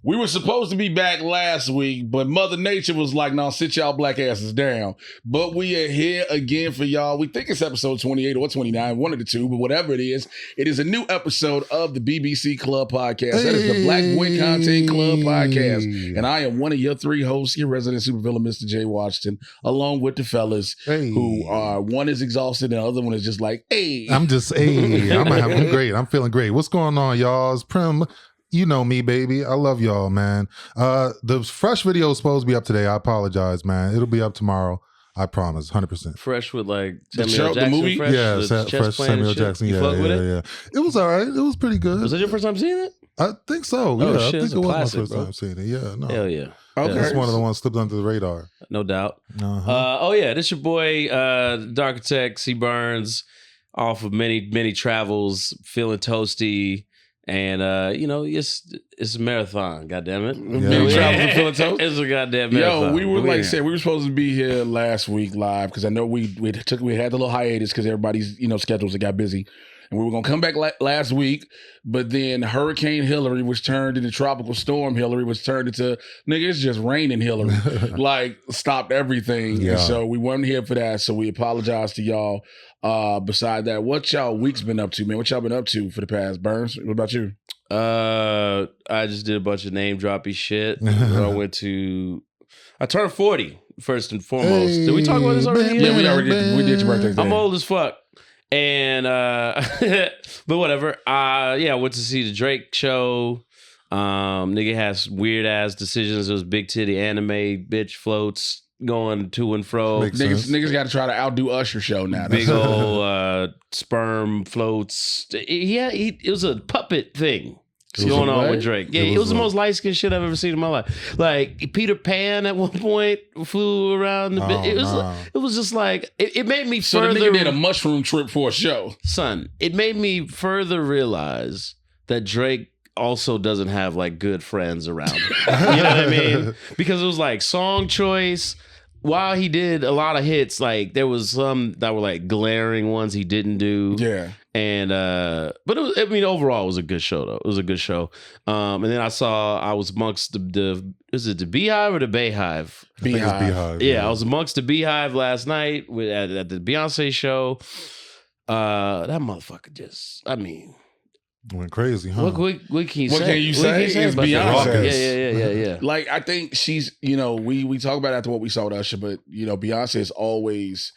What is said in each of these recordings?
We were supposed to be back last week, but Mother Nature was like, no, sit y'all black asses down. But we are here again for y'all. We think it's episode 28 or 29, one of the two, but whatever it is a a new episode of the BBC Club Podcast. That is the Black Boy Content Club Podcast. And I am one of your three hosts, your resident supervillain, Mr. J. Washington, along with the fellas who are, one is exhausted and the other one is just like, hey. I'm great. I'm feeling great. What's going on, y'all? It's Primm. You know me, baby. I love y'all, man. The fresh video is supposed to be up today. I apologize, man. It'll be up tomorrow. I promise, 100%. Fresh with like Samuel Jackson, the movie? Fresh, yeah, fresh Samuel Jackson. Yeah. It was all right. It was pretty good. Was that your first time seeing it? I think so. Oh, yeah, shit, I think it was classic, my first time seeing it. Yeah, no. Hell yeah. Okay. It's one of the ones slipped under the radar. No doubt. Uh-huh. This your boy, Darkitect, C. Burns, off of many travels, feeling toasty. And it's a marathon, goddammit. Many travels and feeling toast. It's a goddamn marathon. Yo, we were like I said, we were supposed to be here last week live because I know we had the little hiatus because everybody's schedules that got busy. And we were going to come back last week, but then Hurricane Hillary was turned into Tropical Storm Hillary, was turned into, nigga, it's just raining Hillary. Like, stopped everything. Yeah. And so we weren't here for that, so we apologize to y'all. Beside that, what y'all week's been up to, man? What y'all been up to for the past? Burns, what about you? I just did a bunch of name droppy shit. I turned 40, first and foremost. Did we talk about this already? Yeah, we already did. We did your birthday. I'm old as fuck. And but whatever. I went to see the Drake show. Nigga has weird ass decisions. Those big titty anime bitch floats going to and fro. Niggas got to try to outdo Usher show now. Big old sperm floats. It was a puppet thing. Going on with Drake. Yeah, it was the most light-skinned shit I've ever seen in my life. Like, Peter Pan at one point flew around the bit. It was just like, it made me further... So the nigga did a mushroom trip for a show. Son, it made me further realize that Drake also doesn't have, like, good friends around him. You know what I mean? Because it was like song choice... While he did a lot of hits, like there was some that were like glaring ones he didn't do. Yeah. And but overall it was a good show though. It was a good show. And then I was amongst is it the Beehive or the Bayhive? Beehive. Yeah, I was amongst the Beehive last night at the Beyonce show. That motherfucker went crazy, huh? What can you say? What can you say? It's Beyonce. Yeah. Like, I think she's, we talk about it after what we saw with Usher, but, Beyonce has always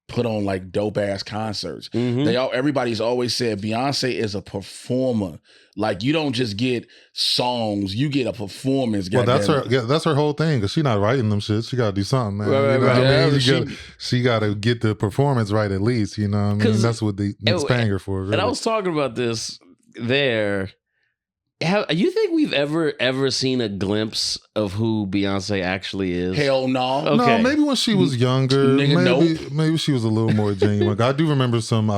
put on, like, dope-ass concerts. Mm-hmm. Everybody's always said Beyonce is a performer. Like, you don't just get songs, you get a performance. Well, that's her whole thing, because she's not writing them shit. She got to do something, man. Right. She got to get the performance right at least, you know what I mean? That's what it's paying her for, really. And I was talking about this there. You think we've ever seen a glimpse of who Beyonce actually is? Hell no. Okay. No, maybe when she was younger, maybe she was a little more genuine. I do remember some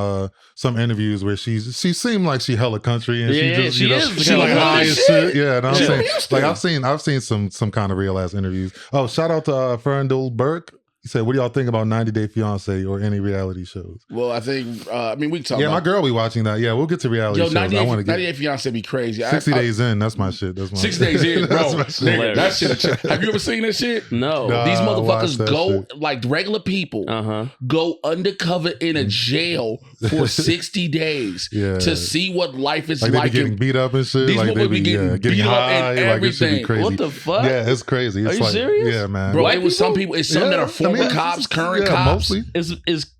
interviews where she seemed like she hella country and she like high as shit. Yeah, and I'm saying, like I've seen some kind of real ass interviews. Oh, shout out to Ferndale Burke. He said, what do y'all think about 90 Day Fiancé or any reality shows? Well, I think, we can talk about... Yeah, my girl be watching that. Yeah, we'll get to reality shows. 90 Day Fiancé be crazy. 60 Days In, that's my shit. 60 Days In, bro. That shit. Have you ever seen that shit? No. These motherfuckers go, like regular people, go undercover in a jail for 60 days to see what life is like. They be getting beat up and shit. These motherfuckers be getting beat high and everything. Like, crazy. What the fuck? Yeah, it's crazy. Are you serious? Yeah, man. Bro, it was some people, it's some that are former cops, current cops. Mostly.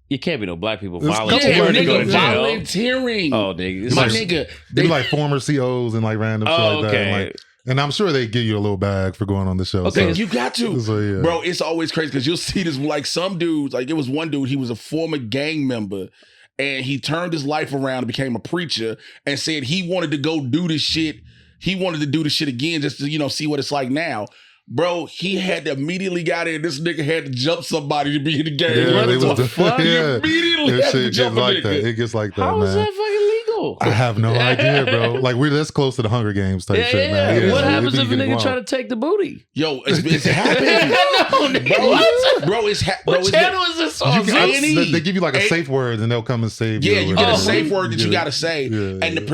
It can't be no black people volunteering to go to jail. Volunteering. Oh, nigga. My nigga. They be like former COs and like random shit like that. And I'm sure they give you a little bag for going on the show. Okay, you got to. So, yeah. Bro, it's always crazy because you'll see this, like some dudes, like it was one dude, he was a former gang member and he turned his life around and became a preacher and said he wanted to go do this shit. He wanted to do this shit again just to, see what it's like now. Bro, he had to immediately got in. This nigga had to jump somebody to be in the game. Yeah, what the fuck? Yeah. He immediately had to jump a nigga. It gets like that, How man. is that fucking legal? know? I have no idea, bro. Like we're this close to the Hunger Games type shit, man. What happens if a nigga try to take the booty? Yo, it's happening. Bro, it's What channel is this on? They give you like a safe word and they'll come and save you. Yeah, you get a safe word that you got to say.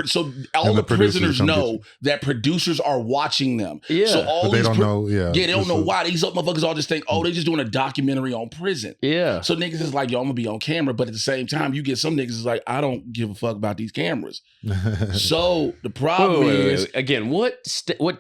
So all the prisoners know that producers are watching them. Yeah. So all they don't know. Yeah, they don't know why. These motherfuckers all just think, oh, they're just doing a documentary on prison. Yeah. So niggas is like, yo, I'm gonna be on camera, but at the same time, you get some niggas is like, I don't give a fuck about these cameras. So the problem is, again, what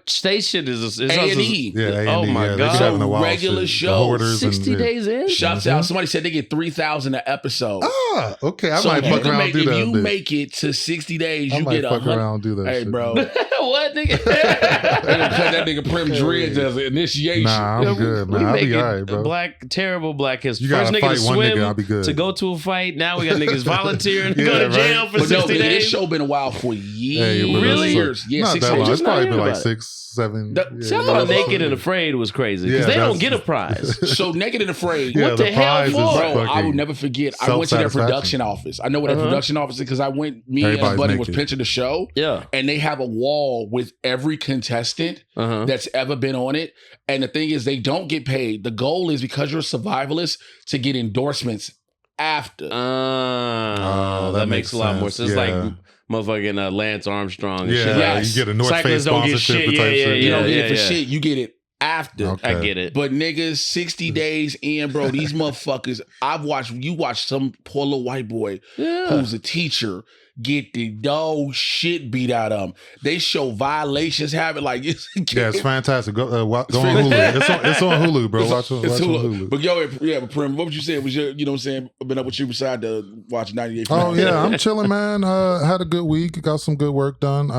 station is this? A&E. Yeah, A&E. Oh my God. So regular show. 60 days in. Shouts out. Somebody said they get 3,000 an episode. Ah, okay. I might fuck around and do that. If you make it to 60 days, you get 100. Around and do that. Hey, shit. bro. What, nigga? Cut that nigga Primm dreads as an initiation. Nah, I'm good, man. I'll be all right, bro. Terrible black history. You First gotta nigga fight to one swim, nigga, I'll be good. to go to a fight. Now we got niggas volunteering to go to jail for 60 days. This show been a while for years. Really? Yeah, not 6 that long. years. It's probably been like about it. 6, 7. See, I thought Naked and Afraid was crazy because they don't get a prize. So Naked and Afraid. Yeah, what the hell for? Bro, I will never forget. I went to their production office. I know what their production office is because I went, me and buddy was pitching the show. Yeah. And they have a wall with every contestant that's ever been on it. And the thing is, they don't get paid. The goal is because you're a survivalist to get endorsements after. That makes a lot more sense. It's like motherfucking Lance Armstrong and shit. You get a North Face sponsorship type shit. You don't get it for shit. You get it after. Okay. I get it. But niggas, 60 days in, bro, these motherfuckers, you watch some poor little white boy who's a teacher get the dog shit beat out of them. They show violations happen like it's fantastic. Go on Hulu. It's on Hulu, bro. Watch on Hulu. But but Primm, what would you say was your, you know what I'm saying, been up with you beside to watch 98? Oh yeah, I'm chilling, man. Had a good week. Got some good work done.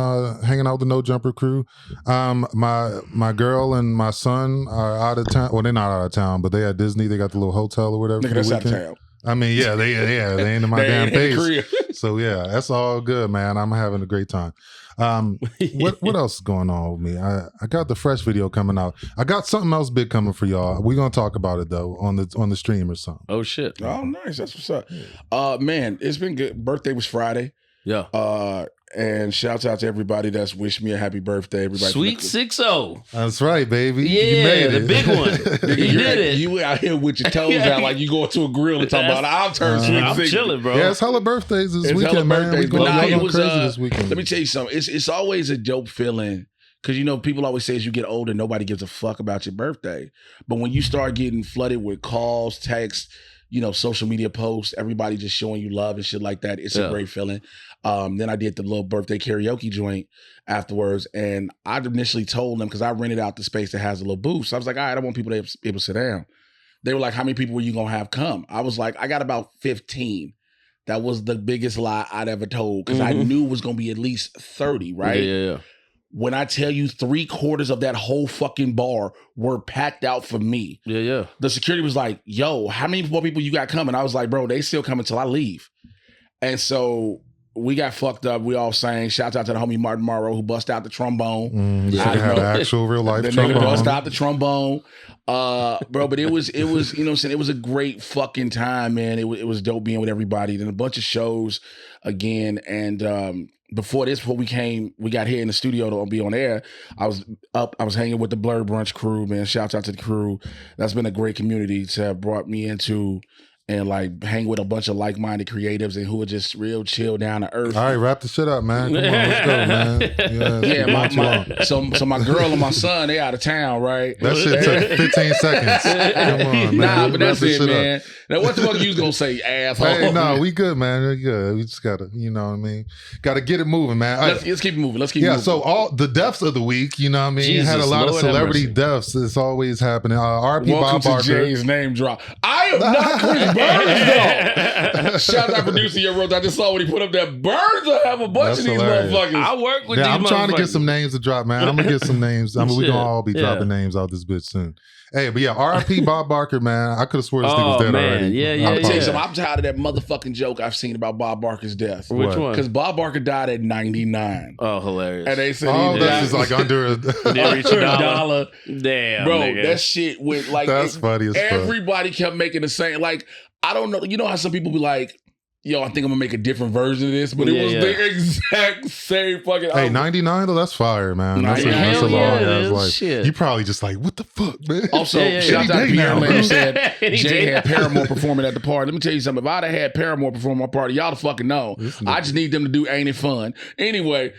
Hanging out with the No Jumper crew. My girl and my son are out of town. Well, they're not out of town, but they at Disney. They got the little hotel or whatever. Nigga, that's out of town. I mean, they ain't in my damn face. So yeah, that's all good, man. I'm having a great time. What else is going on with me? I got the Fresh video coming out. I got something else big coming for y'all. We're gonna talk about it though on the stream or something. Oh shit. Oh nice. That's what's up. Man, it's been good. Birthday was Friday. Yeah. And shouts out to everybody that's wished me a happy birthday. Everybody, Sweet 6-0. That's right, baby. Yeah, you made the it. big one. You did it. You out here with your toes out like you going to a grill and talking about I'll turn sweet. I'm chilling, bro. Yeah, it's hella birthdays this weekend, man. Birthdays, It was crazy this weekend. Let me tell you something. It's always a dope feeling. Because, people always say as you get older, nobody gives a fuck about your birthday. But when you start getting flooded with calls, texts, social media posts, everybody just showing you love and shit like that, it's a great feeling. Then I did the little birthday karaoke joint afterwards. And I initially told them, because I rented out the space that has a little booth. So I was like, all right, I want people to be able to sit down. They were like, how many people were you going to have come? I was like, I got about 15. That was the biggest lie I'd ever told because I knew it was going to be at least 30, right? Yeah. When I tell you 3/4 of that whole fucking bar were packed out for me. Yeah. The security was like, yo, how many more people you got coming? I was like, bro, they still coming till I leave. And so we got fucked up. We all sang. Shouts out to the homie Martin Morrow who bust out the trombone. Had an actual real life trombone. Nigga bust out the trombone. Bro, but it was, you know what I'm saying? It was a great fucking time, man. It was dope being with everybody. Then a bunch of shows again. And before we got here in the studio to be on air, I was hanging with the Blur Brunch crew, man. Shouts out to the crew. That's been a great community to have brought me into and like hang with a bunch of like-minded creatives and who are just real chill, down to earth. All right, wrap the shit up, man. Come on, let's go, man. So my girl and my son, they out of town, right? That shit took 15 seconds. Come on, man. Nah, but that's it, man. Now, what the fuck you was gonna say, asshole? Hey, no, we good, man. We good. We just gotta, gotta get it moving, man. Let's keep it moving. Let's keep it moving. So all the deaths of the week, you know what I mean? Jesus, had a lot Lord of celebrity deaths. It's always happening. R.P. Welcome Bob Barker. to Jay's name drop. I am not Chris Burns, though. Shout out producer your wrote. I just saw when he put up that Burns will have a bunch of these motherfuckers. I work with these I'm motherfuckers. trying to get some names to drop, man. I'm gonna get some names. I mean, we gonna all be dropping names out this bitch soon. Hey, but yeah, R.I.P. Bob Barker, man. I could have swore this nigga was dead already. Yeah. I'm tell you something. I'm tired of that motherfucking joke I've seen about Bob Barker's death. Which one? Because Bob Barker died at 99. Oh, hilarious. And they said he died. That's just like under $1. Damn, bro, nigga. that shit went like that's funny as fuck. Everybody kept making the same. Like, I don't know. You know how some people be like, yo, I think I'm gonna make a different version of this, but it was the exact same fucking. Hey, 99 though, that's fire, man. That's a long ass life. Shit. You probably just like, what the fuck, man? Also, shout out to Pierre Lane said Jay had Paramore performing at the party. Let me tell you something. If I'd have had Paramore perform at my party, y'all to fucking know. I just need them to do Ain't It Fun. Anyway.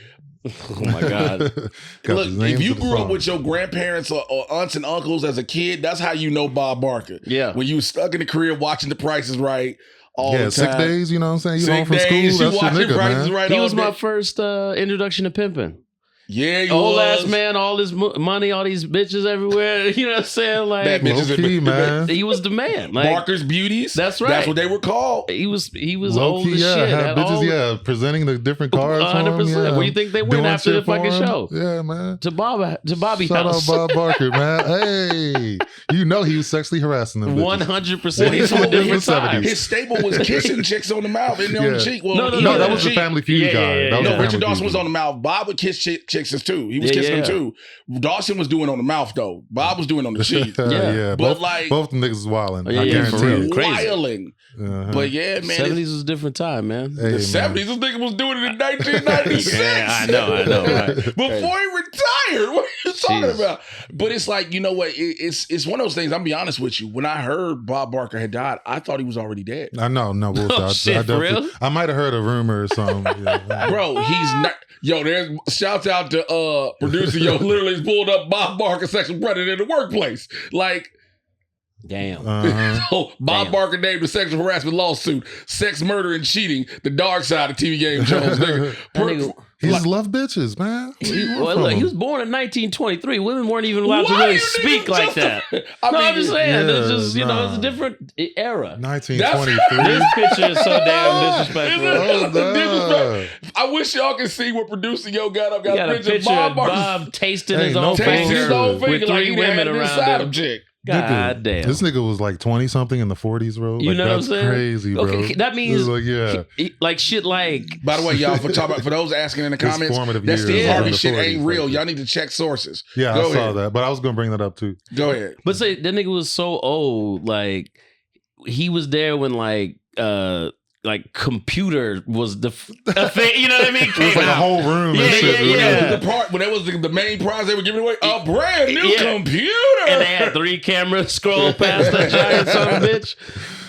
Oh my God. Look, if you grew up with your grandparents or aunts and uncles as a kid, that's how you know Bob Barker. Yeah. When you was stuck in the crib watching The Price is Right all the time. 6 days, you know what I'm saying? You home from school, that's your nigga, man. Right, he was my first introduction to pimping. Yeah, he old was. ass man, all this money, all these bitches everywhere. You know what I'm saying? Like, Bad bitches, low-key, man. He was the man. Like, Barker's Beauties. That's right. That's what they were called. He was low old key, as shit. Had bitches, presenting the different cards. 100%. What do you think they went after the fucking show? Yeah, man. To Bobby Shout House. out Bob Barker, man. Hey, you know he was sexually harassing them. 100%. He's from a different time. His staple was kissing chicks on the mouth and on the cheek. Well, no, that was the Family Feud guy. No, Richard Dawson was on the mouth. Bob would kiss chicks too. He was kissing them too. Dawson was doing on the mouth though. Bob was doing on the cheek. Yeah, but both the niggas was wilding. I guarantee you. Wilding. But yeah, man. 70s was a different time, man. The 70s, this nigga was doing it in 1996. Yeah, I know. Right. Before he retired. What are you talking about? But it's like, you know what? It's one of those things. I'm gonna be honest with you. When I heard Bob Barker had died, I thought he was already dead. I know, no bullshit. For real? I might have heard a rumor or something. Bro, he's not. Yo, there's shouts out to producer. Yo, literally pulled up Bob Barker sexual predator in the workplace. Like, damn. So Bob Barker named the sexual harassment lawsuit, sex, murder, and cheating, the dark side of TV game shows. He just loved bitches, man. He was born in 1923. Women weren't even allowed to really speak like that. I'm just saying. It's just, it's a different era. 1923. This picture is so damn disrespectful. I wish y'all could see what producer Yo got up. Got a picture of Bob tasting his own finger with 3 women around him. God damn. This nigga was like 20 something in the 40s, bro. You know what I'm saying? Crazy, bro. Okay, that means like, shit like. By the way, y'all, for those asking in the comments, that Steve Harvey shit ain't real. Y'all need to check sources. Yeah, I saw that, but I was gonna bring that up too. Go ahead. But say that nigga was so old, like he was there when like computer was the thing, you know what I mean? It was like a whole room and shit. Yeah. The part when that was the main prize they were giving away, a brand new computer, and they had 3 cameras scroll past that giant son of a bitch.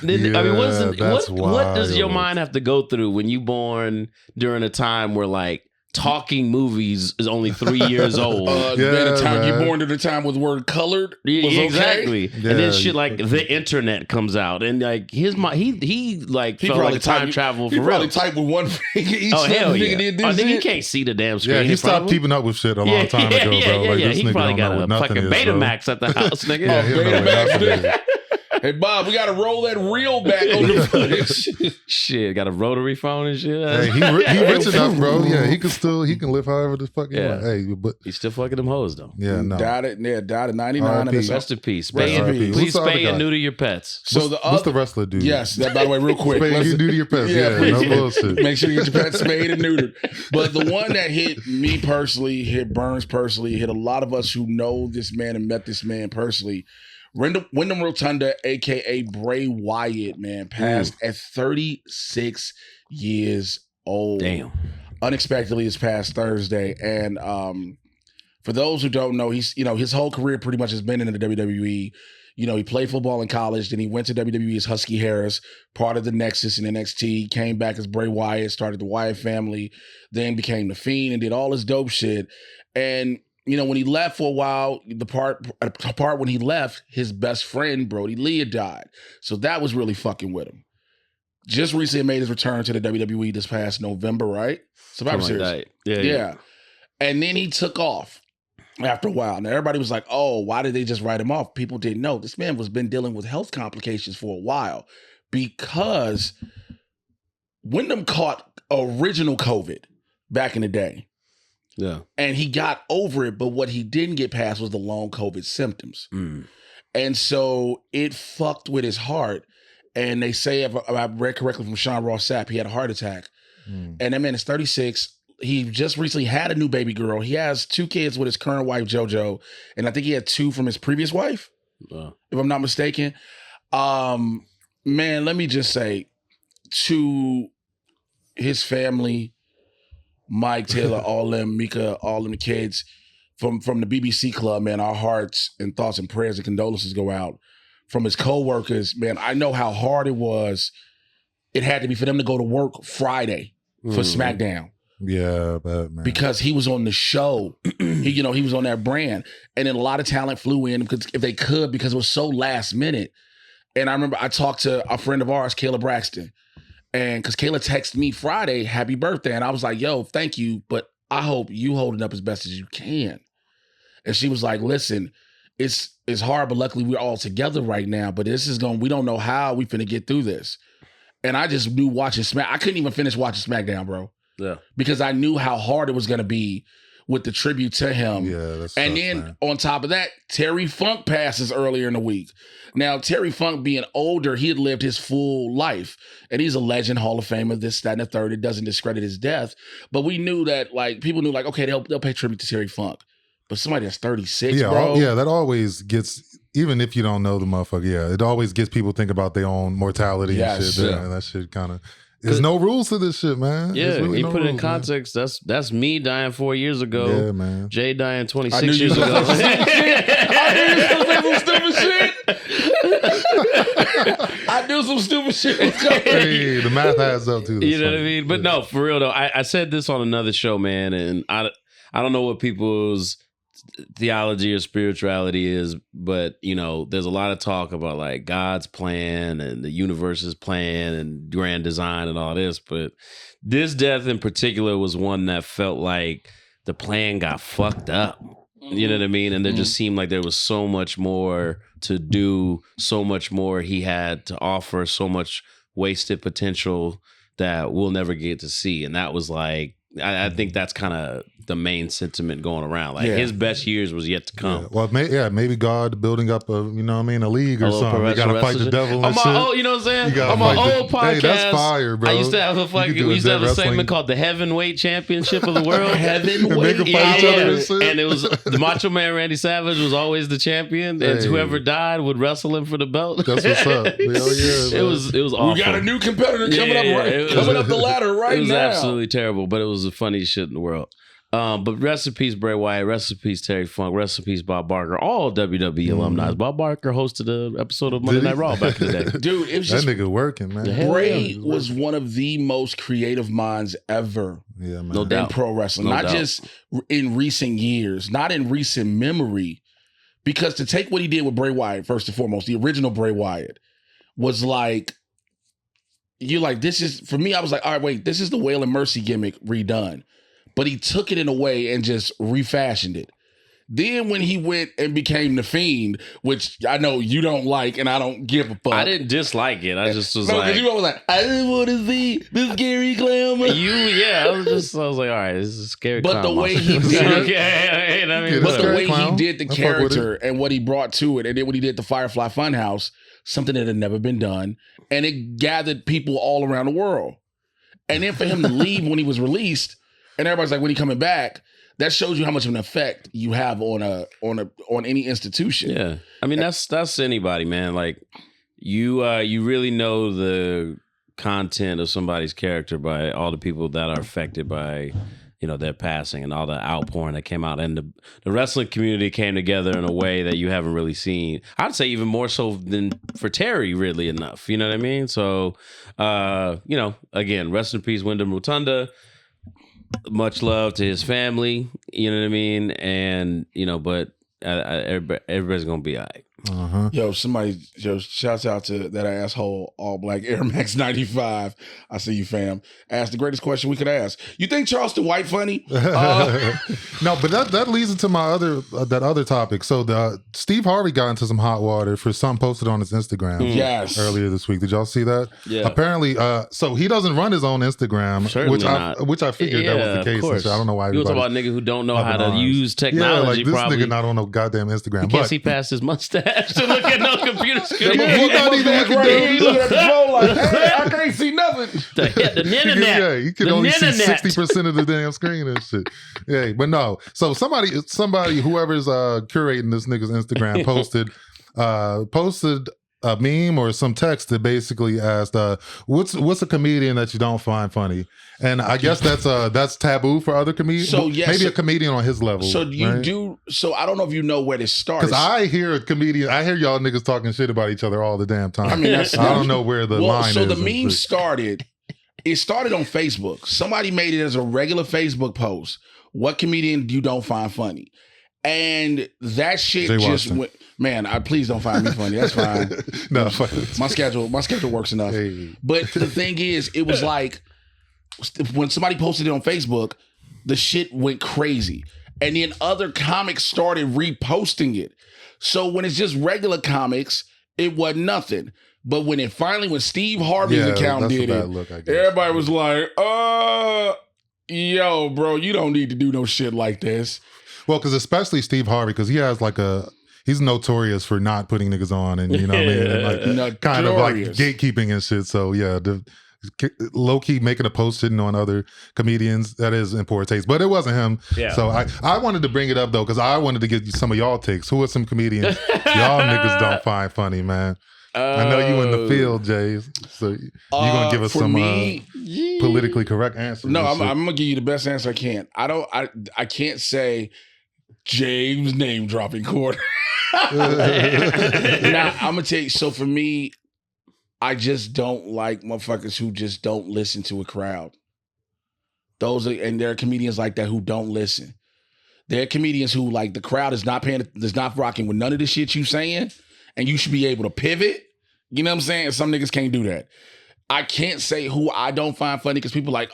I mean, what does your mind have to go through when you born during a time where like talking movies is only 3 years old? The time you born at a time with the word colored was okay. Exactly. And then shit like the internet comes out, and like he felt like a time travel for real. He probably typed with one finger each. Oh hell yeah! Nigga, he can't see the damn screen. Yeah, he stopped keeping up with shit a long time ago, bro. Like, this he nigga probably got a fucking Betamax at the house, nigga. Betamax. Hey Bob, we gotta roll that reel back on the footage. Shit, got a rotary phone and shit. Hey, he rich enough, bro. Yeah, he can live however the fuck he want. Hey, but he's still fucking them hoes though. Yeah, no. Died at 99. Rest in peace. Please spay and neuter your pets. So what's the wrestler dude? Yes, that by the way, real quick. Spay and neuter your pets. Yeah, no bullshit. Make sure you get your pets spayed and neutered. But the one that hit me personally, hit Burns personally, hit a lot of us who know this man and met this man personally. Wyndham Rotunda, a.k.a. Bray Wyatt, man, passed at 36 years old. Damn. Unexpectedly this past Thursday. And for those who don't know, he's his whole career pretty much has been in the WWE. You know, he played football in college, then he went to WWE as Husky Harris, part of the Nexus in NXT, came back as Bray Wyatt, started the Wyatt family, then became The Fiend and did all this dope shit. And when he left for a while, the part when he left, his best friend, Brody Lee, had died. So that was really fucking with him. Just recently made his return to the WWE this past November, right? Survivor Series. Yeah. And then he took off after a while. Now, everybody was like, oh, why did they just write him off? People didn't know. This man was been dealing with health complications for a while because Wyndham caught original COVID back in the day. Yeah. And he got over it, but what he didn't get past was the long COVID symptoms. And so it fucked with his heart. And they say, if I read correctly from Sean Ross Sapp, he had a heart attack. And that man is 36. He just recently had a new baby girl. He has 2 kids with his current wife, JoJo. And I think he had 2 from his previous wife, if I'm not mistaken. Man, let me just say, to his family, Mike, Taylor, all them, Mika, all them kids from the BBC Club, man, our hearts and thoughts and prayers and condolences go out. From his co-workers, man, I know how hard it was. It had to be for them to go to work Friday for SmackDown. Yeah, but man. Because he was on the show. he was on that brand. And then a lot of talent flew in because if they could, because it was so last minute. And I remember I talked to a friend of ours, Kayla Braxton. And because Kayla texted me Friday, happy birthday. And I was like, yo, thank you, but I hope you holding up as best as you can. And she was like, listen, it's hard, but luckily we're all together right now. But we don't know how we finna get through this. And I just knew watching I couldn't even finish watching SmackDown, bro. Yeah. Because I knew how hard it was gonna be with the tribute to him. Yeah, that's and then on top of that, Terry Funk passes earlier in the week. Now, Terry Funk being older, he had lived his full life. And he's a legend, Hall of Famer, this, that, and the third. It doesn't discredit his death. But we knew that, like, people knew, like, okay, they'll pay tribute to Terry Funk. But somebody that's 36, bro. Yeah, that always gets, even if you don't know the motherfucker, it always gets people think about their own mortality and shit. Yeah. That shit kind of, there's no rules to this shit, man. Yeah, really you put it in context, man. That's me dying 4 years ago. Yeah, man. Jay dying 26 years ago. I knew some stupid shit. Hey, the math adds up too. You know what I mean? But no, for real though, I said this on another show, man, and I don't know what people's theology or spirituality is, but there's a lot of talk about like God's plan and the universe's plan and grand design and all this, but this death in particular was one that felt like the plan got fucked up. You know what I mean? And there just seemed like there was so much more to do, so much more he had to offer, so much wasted potential that we'll never get to see. And that was like, I think that's kind of the main sentiment going around. Like his best years was yet to come. Yeah. Well, maybe God building up a league or something. You gotta fight the devil and shit. You know what I'm saying? On my old podcast, hey, that's fire, bro. I used to have a segment called the Heavyweight Championship of the World. Heavyweight, and it was the Macho Man Randy Savage was always the champion, and whoever died would wrestle him for the belt. That's what's up. Hell yeah, it was awful. We got a new competitor coming up the ladder right now. It was absolutely terrible, but it was the funniest shit in the world. But rest in peace, Bray Wyatt. Rest in peace, Terry Funk. Rest in peace, Bob Barker. All WWE alumni. Bob Barker hosted an episode of Monday Night Raw back in the day. Dude, it was just that nigga working, man. Bray was one of the most creative minds ever. Yeah, man. No doubt. In pro wrestling, not just in recent years, not in recent memory. Because to take what he did with Bray Wyatt, first and foremost, the original Bray Wyatt was like, you're like, this is, for me, I was like, all right, wait, this is the Wail and Mercy gimmick redone. But he took it in a way and just refashioned it. Then when he went and became the Fiend, which I know you don't like and I don't give a fuck. I didn't dislike it. I just was like, you was like, I just want to see this scary clown. I was like, all right, this is scary. But the way he did it, but the way he did the character and what he brought to it, and then what he did at the Firefly Funhouse, something that had never been done, and it gathered people all around the world. And then for him to leave when he was released, and everybody's like, when he coming back? That shows you how much of an effect you have on any institution. Yeah, I mean that's anybody, man. Like you really know the content of somebody's character by all the people that are affected by their passing and all the outpouring that came out, and the wrestling community came together in a way that you haven't really seen. I'd say even more so than for Terry, really enough. You know what I mean? So, again, rest in peace, Wyndham Rotunda. Much love to his family, you know what I mean? And, but everybody's going to be all right. Yo, shouts out to that asshole All Black Air Max 95. I see you, fam. Ask the greatest question we could ask. You think Charleston White funny? No, but that leads into my other topic. So Steve Harvey got into some hot water for something posted on his Instagram earlier this week. Did y'all see that? Yeah. Apparently, so he doesn't run his own Instagram, which I figured that was the case. So I don't know why. You talk about a nigga who don't know how to use technology. This probably. Nigga not on no goddamn Instagram. He can't see past his mustache to look at no computer screen. He looking at the phone like, hey, I can't see nothing. The internet. Yeah, you can only see 60% of the damn screen and shit. Yeah, but no. So somebody, whoever's curating this nigga's Instagram posted a meme or some text that basically asked, "What's a comedian that you don't find funny?" And I guess that's taboo for other comedians. So yes, maybe a comedian on his level. So you right? do. So I don't know if you know where this started. Because I hear y'all niggas talking shit about each other all the damn time. I mean, I don't know where the line is. So the meme started. It started on Facebook. Somebody made it as a regular Facebook post. What comedian you don't find funny? And that shit just went. Man, please don't find me funny. That's fine. No, my schedule works enough. Hey. But the thing is, it was like when somebody posted it on Facebook, the shit went crazy, and then other comics started reposting it. So when it's just regular comics, it wasn't nothing. But when Steve Harvey's account did it, everybody was like, yo, bro, you don't need to do no shit like this. Well, because especially Steve Harvey, because he has he's notorious for not putting niggas on, and you know what I mean, and like kind of like gatekeeping and shit. So yeah, low key making a post shitting on other comedians, that is in poor taste. But it wasn't him. Yeah. So I wanted to bring it up though, because I wanted to get some of y'all takes. Who are some comedians y'all niggas don't find funny, man? I know you in the field, Jay. So you gonna give us some politically correct answers? No, I'm gonna give you the best answer I can. I can't say James name dropping quarter. Now I'm gonna tell you. So for me, I just don't like motherfuckers who just don't listen to a crowd. And there are comedians like that who don't listen. There are comedians who like the crowd is not rocking with none of the shit you saying, and you should be able to pivot. You know what I'm saying? Some niggas can't do that. I can't say who I don't find funny because people be like,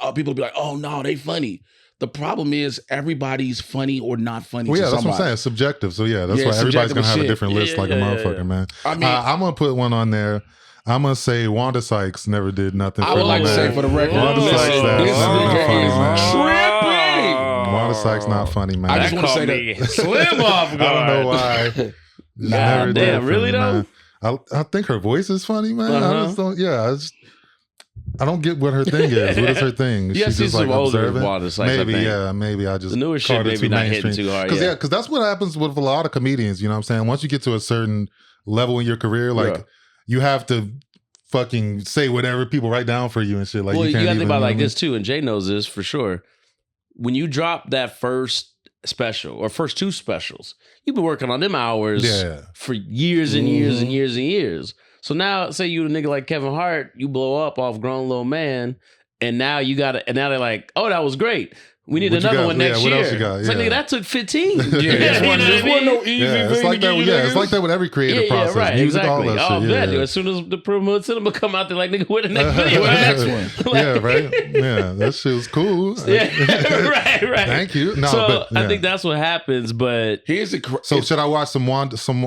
oh no, they funny. The problem is everybody's funny or not funny. Well, yeah, to that's somebody. what I'm saying. It's subjective. So yeah, that's why everybody's gonna have a different list, like a motherfucker, man. I mean, I'm gonna put one on there. I'm gonna say Wanda Sykes never did nothing. I would like to say for the record, Wanda Sykes, this nigga is tripping. Wanda Sykes not funny, man. I just want to say that slim off. I don't know why. God damn, really though? I think her voice is funny, man. I just don't. Yeah, I don't get what her thing is. What is her thing? Yeah, she's just like observant. Maybe I just the newer shit maybe not hitting too hard. Because that's what happens with a lot of comedians. You know what I'm saying? Once you get to a certain level in your career, like you have to fucking say whatever people write down for you and shit. Like, well, you gotta even think about it like this too, and Jay knows this for sure. When you drop that first special or first two specials, you've been working on them hours for years and years and years and years. So now, say you a nigga like Kevin Hart, you blow up off Grown Little Man, and now they're like, oh, that was great. We need another one next year. What else you got? It's like, nigga, that took 15. This wasn't no easy thing. It's like that. It's like that with every creative process. Right, music, exactly. all that shit. As soon as the Primm Cinema come out, they're like, nigga, where the next video? Where the next one? Yeah, right. Yeah, that shit was cool. Right. Thank you. No, so I think that's what happens. But here's the. So should I watch some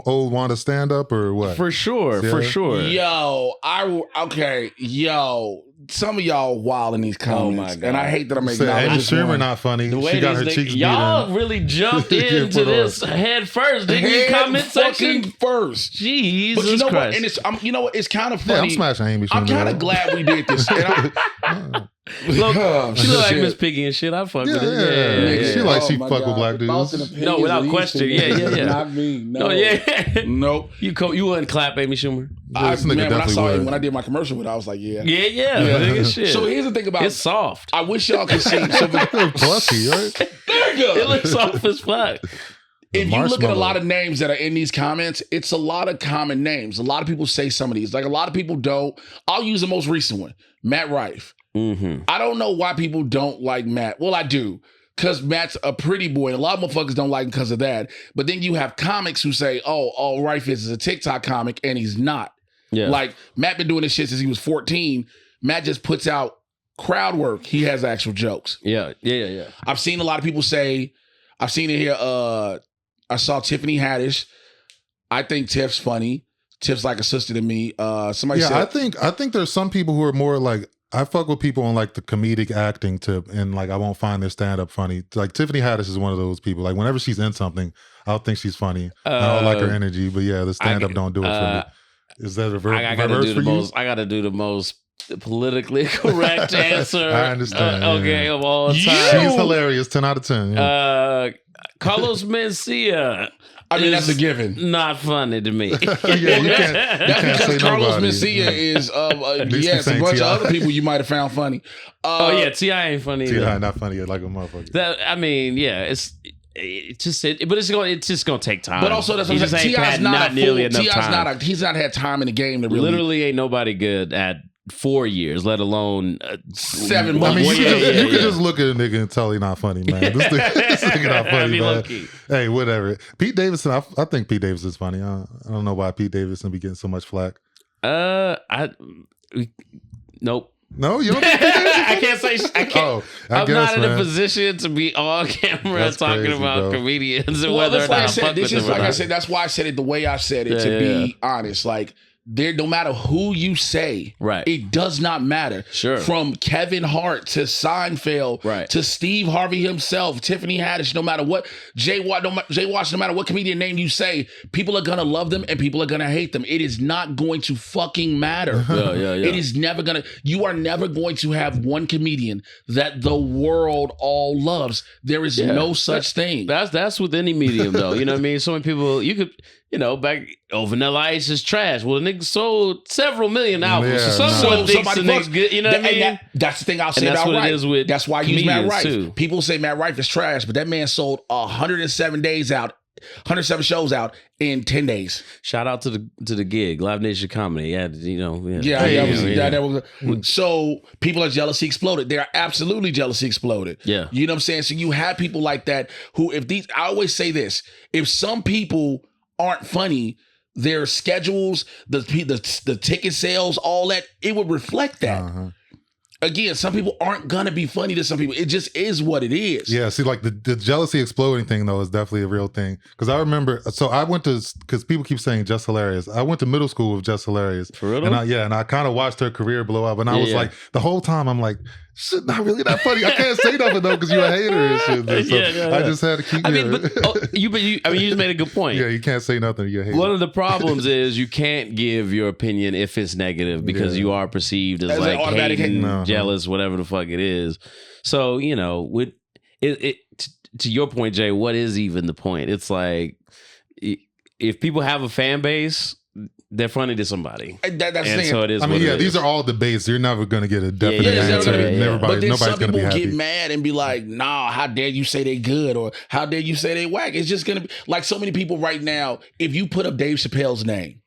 old Wanda stand up or what? For sure. Yo, some of y'all wild in these comments. Oh my God. And I hate that I'm making Amy Schumer not funny. She got her cheeks beat. Y'all really jumped into this head first. Didn't comment section first. Jesus but you know Christ. What? And it's you know what? It's kind of funny. Yeah, I'm smashing Amy Schumer. I'm kind of glad we did this. Look, she look like Miss Piggy and shit. I fuck with it. Yeah. She like she fuck with black dudes. No, without question. Yeah. Not me. No. Nope. You wouldn't clap Amy Schumer. When I saw it when I did my commercial with it, I was like, yeah. Shit. So here's the thing about it's soft. I wish y'all could see. Plushy, right? There you go. It looks soft as fuck. If you look at a lot of names that are in these comments, it's a lot of common names. A lot of people say some of these. Like a lot of people don't. I'll use the most recent one, Matt Rife. Mm-hmm. I don't know why people don't like Matt. Well, I do. Because Matt's a pretty boy, and a lot of motherfuckers don't like him because of that. But then you have comics who say, all Rife is a TikTok comic, and he's not. Yeah. Like, Matt been doing this shit since he was 14. Matt just puts out crowd work. He has actual jokes. Yeah. I've seen a lot of people say, I've seen it here, I saw Tiffany Haddish. I think Tiff's funny. Tiff's like a sister to me. Somebody said... I think there's some people who are more like, I fuck with people on like the comedic acting tip, and like I won't find their stand up funny. Like Tiffany Haddish is one of those people. Like whenever she's in something, I'll think she's funny. I don't like her energy, but yeah, the stand up don't do it for me. Is that a reverse for you? I gotta do the most the politically correct answer. I understand. Okay, of all time. She's hilarious. 10 out of 10. Yeah. Carlos Mencia. I mean, that's a given. Not funny to me. Yeah, you can't That's say because Carlos nobody. Mencia is, yes, a bunch of other people you might have found funny. Oh yeah, T.I. ain't funny. T.I. either. not funny like a motherfucker. It's just gonna take time. But also, that's what I'm saying. T.I.'s not nearly enough time. He's not had time in the game to really. Literally ain't nobody good at 4 years, let alone 7 months. I mean, you could just look at a nigga and tell he not funny, man. This nigga not funny, man. Hey, whatever. Pete Davidson, I think Pete Davidson's funny. I don't know why Pete Davidson be getting so much flack. Nope. No, you don't think Pete Davidson? I can't say. I can't. I'm not in a position to be on camera talking about comedians and whether or not I'm fucking with them. Like I said, that's why I said it the way I said it, to be honest. Like, no matter who you say, right, it does not matter. Sure. From Kevin Hart to Seinfeld, right, to Steve Harvey himself, Tiffany Haddish, no matter what, Jay Watts, no matter what comedian name you say, people are gonna love them and people are gonna hate them. It is not going to fucking matter. Yeah. It is never gonna. You are never going to have one comedian that the world all loves. There is no such thing. That's with any medium, though. You know what I mean? So many people, you could. Back Vanilla Ice is trash. Well, the nigga sold several million albums. So someone thinks the nigga's good. You know what I mean? That's the thing I'll say about Rife. That's why I use Matt Rife. Too. People say Matt Rife is trash, but that man sold 107 shows out in 10 days. Shout out to the gig, Live Nation Comedy. So people are jealousy exploded. They are absolutely jealousy exploded. Yeah. You know what I'm saying? So you have people like that who, I always say this, if some people aren't funny, their schedules, the ticket sales, all that, it would reflect that. Again, some people aren't gonna be funny to some people. It just is what it is. Yeah, see, like the jealousy exploding thing though is definitely a real thing. Because I remember, so I went to, because people keep saying Just Hilarious. I went to middle school with Just Hilarious. For real? And I kind of watched her career blow up. And I was like, the whole time I'm like, shit, not really that funny. I can't say nothing though because you're a hater and shit. So I just had to keep. You just made a good point. Yeah, you can't say nothing. You're a hater. One of the problems is you can't give your opinion if it's negative because you are perceived as like hating, jealous, whatever the fuck it is. So with it to your point, Jay, what is even the point? It's like if people have a fan base, they're funny to somebody. That's the thing. So it is. These are all debates. You're never going to get a definite answer. But then some people get mad and be like, nah, how dare you say they good, or how dare you say they whack? It's just going to be like so many people right now. If you put up Dave Chappelle's name,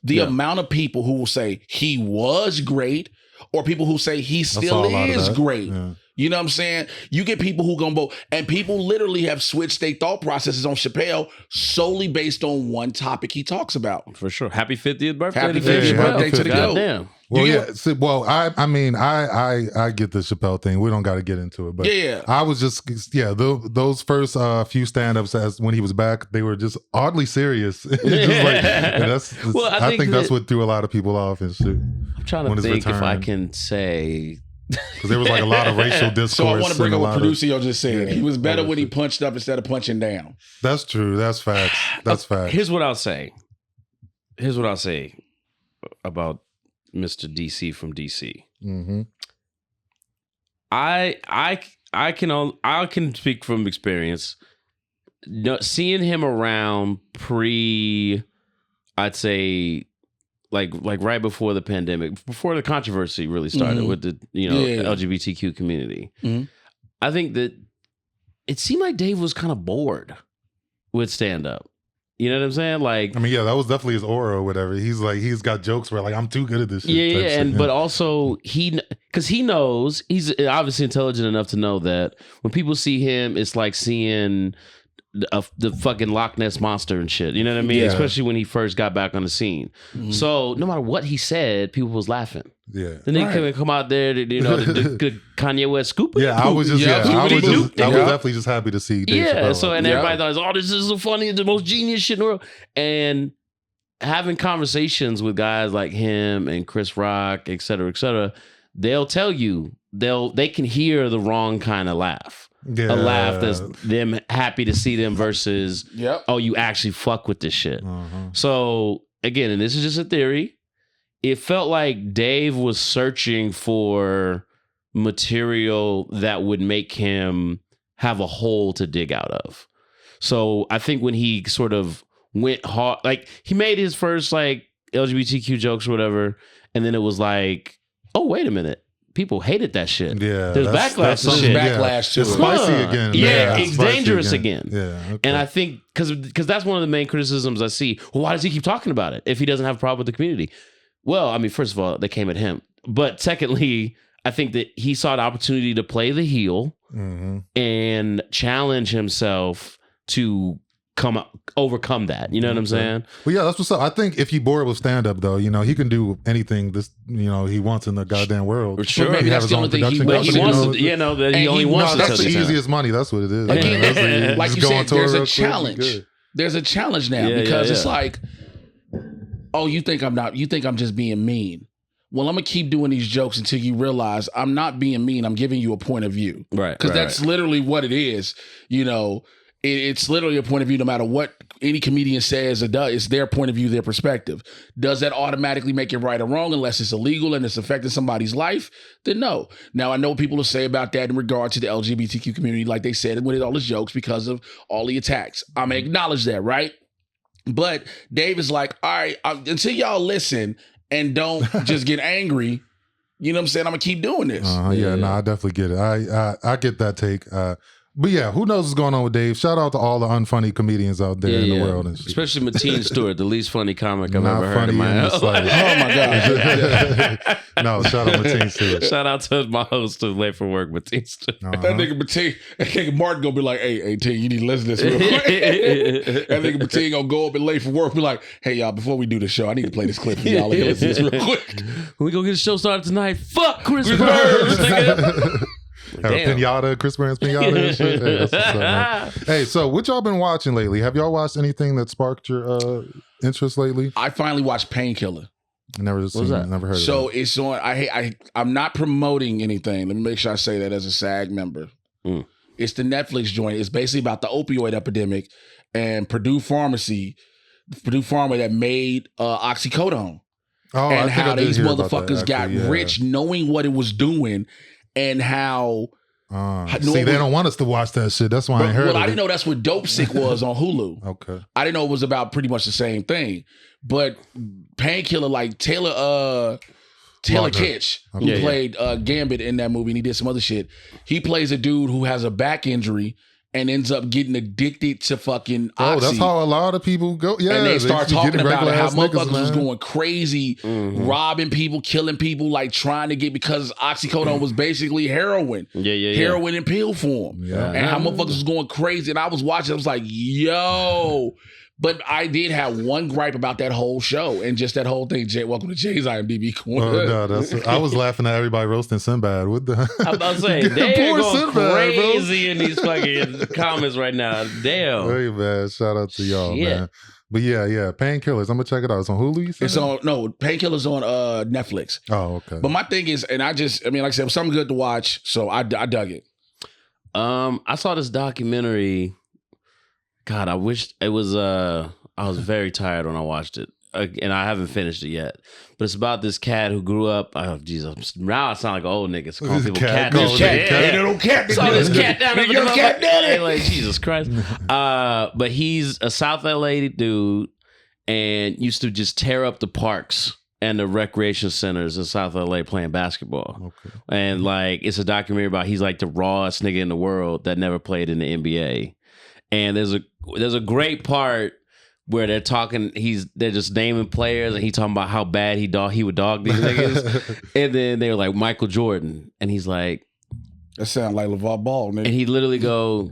the amount of people who will say he was great, or people who say he still is great. Yeah. You know what I'm saying? You get people who gonna vote, and people literally have switched their thought processes on Chappelle solely based on one topic he talks about. For sure. Happy 50th birthday. Happy 50th birthday to the GOAT. Damn. Well, I get the Chappelle thing. We don't got to get into it, but I was just those first few stand-ups as when he was back, they were just oddly serious. I think that's what threw a lot of people off and shit. I'm trying to think if I can say. Because there was like a lot of racial discourse. So I want to bring up what producer just said. He was better when he punched up instead of punching down. That's true. That's facts. That's facts. Here's what I'll say about Mr. DC from DC. Mm-hmm. I can speak from experience. Seeing him around I'd say. Like right before the pandemic, before the controversy really started with the LGBTQ community, I think that it seemed like Dave was kind of bored with stand up. You know what I'm saying? Like, that was definitely his aura or whatever. He's got jokes where like I'm too good at this shit. But also because he knows he's obviously intelligent enough to know that when people see him, it's like seeing the fucking Loch Ness monster and shit. You know what I mean? Yeah. Especially when he first got back on the scene. Mm-hmm. So no matter what he said, people was laughing. Yeah. Then they come out there, the Kanye West scoop. Yeah, I was definitely just happy to see Dave Chappelle. So everybody thought, this is so funny, the most genius shit in the world. And having conversations with guys like him and Chris Rock, et cetera, they'll tell you, they can hear the wrong kind of laugh. Yeah. A laugh that's them happy to see them versus, oh, you actually fuck with this shit. Uh-huh. So again, and this is just a theory, it felt like Dave was searching for material that would make him have a hole to dig out of. So I think when he sort of went hard, like he made his first like LGBTQ jokes or whatever, and then it was like, oh, wait a minute. People hated that shit. Yeah. There's backlash to shit. Backlash to it's it. spicy again. Yeah, it's dangerous again. Yeah. Okay. And I think because that's one of the main criticisms I see. Well, why does he keep talking about it if he doesn't have a problem with the community? Well, I mean, first of all, they came at him. But secondly, I think that he saw the opportunity to play the heel and challenge himself to overcome that. You know what I'm saying? Well, yeah, that's what's up. I think if he bored with stand up, though, he can do anything he wants in the goddamn world. Sure, maybe that's the only thing he wants to do. That he only wants to that's touch the his easiest money. That's what it is. Like you said, there's a challenge. There's a challenge now because it's like, oh, you think I'm just being mean. Well, I'm going to keep doing these jokes until you realize I'm not being mean. I'm giving you a point of view. Right. Because that's literally what it is. It's literally a point of view no matter what any comedian says or does. It's their point of view, their perspective. Does that automatically make it right or wrong unless it's illegal and it's affecting somebody's life? Then no. Now, I know what people will say about that in regard to the LGBTQ community, like they said with all his jokes because of all the attacks. I'm going to acknowledge that, right? But Dave is like, all right, until y'all listen and don't just get angry, you know what I'm saying? I'm going to keep doing this. I definitely get it. I get that take. But yeah, who knows what's going on with Dave? Shout out to all the unfunny comedians out there in the world. And shit. Especially Mateen Stewart, the least funny comic I've ever heard in my life. Oh my God. No, shout out Mateen Stewart. Shout out to my host who's late for work, Mateen Stewart. That nigga Martin gonna be like, hey, T, you need to listen to this real quick. That nigga Mateen gonna go up and late for work, be like, hey, y'all, before we do the show, I need to play this clip for y'all. Listen to this real quick. We gonna get the show started tonight. Fuck Chris Burns. Have a pinata, Chris Burns pinata and shit. Hey, that's what's up, man. Hey, so what y'all been watching lately? Have y'all watched anything that sparked your interest lately? I finally watched Painkiller. Never heard of it. So it's on. I'm not promoting anything. Let me make sure I say that as a SAG member. It's the Netflix joint. It's basically about the opioid epidemic and Purdue Pharma that made oxycodone. And how these motherfuckers got rich knowing what it was doing. And how they don't want us to watch that shit. That's why I ain't heard of it. I didn't know that's what Dope Sick was on Hulu. Okay. I didn't know it was about pretty much the same thing. But Painkiller, like Taylor Kitsch, who played Gambit in that movie, and he did some other shit. He plays a dude who has a back injury and ends up getting addicted to fucking oxy. Oh, that's how a lot of people go. Yeah, and they start talking about how motherfuckers was going crazy, Mm-hmm. robbing people, killing people, like trying to get, because oxycodone was basically heroin. Heroin in pill form. And how motherfuckers was going crazy. And I was watching, I was like, yo. But I did have one gripe about that whole show and just that whole thing. Welcome to Jay's IMDb corner. Oh, no, I was laughing at everybody roasting Sinbad. What the? I'm about to say, they're going Sinbad, crazy in these fucking comments right now. Damn. Hey, man. Shout out to y'all, man. But yeah, Painkillers. I'm going to check it out. It's on Hulu, you said? Painkillers on Netflix. Oh, okay. But my thing is, and like I said, it was something good to watch, so I dug it. I saw this documentary. God, I wish it was. I was very tired when I watched it, and I haven't finished it yet. But it's about this cat who grew up. Oh Jesus! Now I sound like an old nigga. So calling people cat. This cat. Saw this cat down there. Your cat daddy. Like Jesus Christ. But he's a South LA dude, and used to just tear up the parks and the recreation centers in South LA playing basketball. Okay. And like, it's a documentary about he's like the rawest nigga in the world that never played in the NBA. And there's a great part where they're talking, they're just naming players, and he talking about how bad he would dog these niggas. And then they were like, Michael Jordan. And he's like, that sound like LeVar Ball, nigga. And he literally go,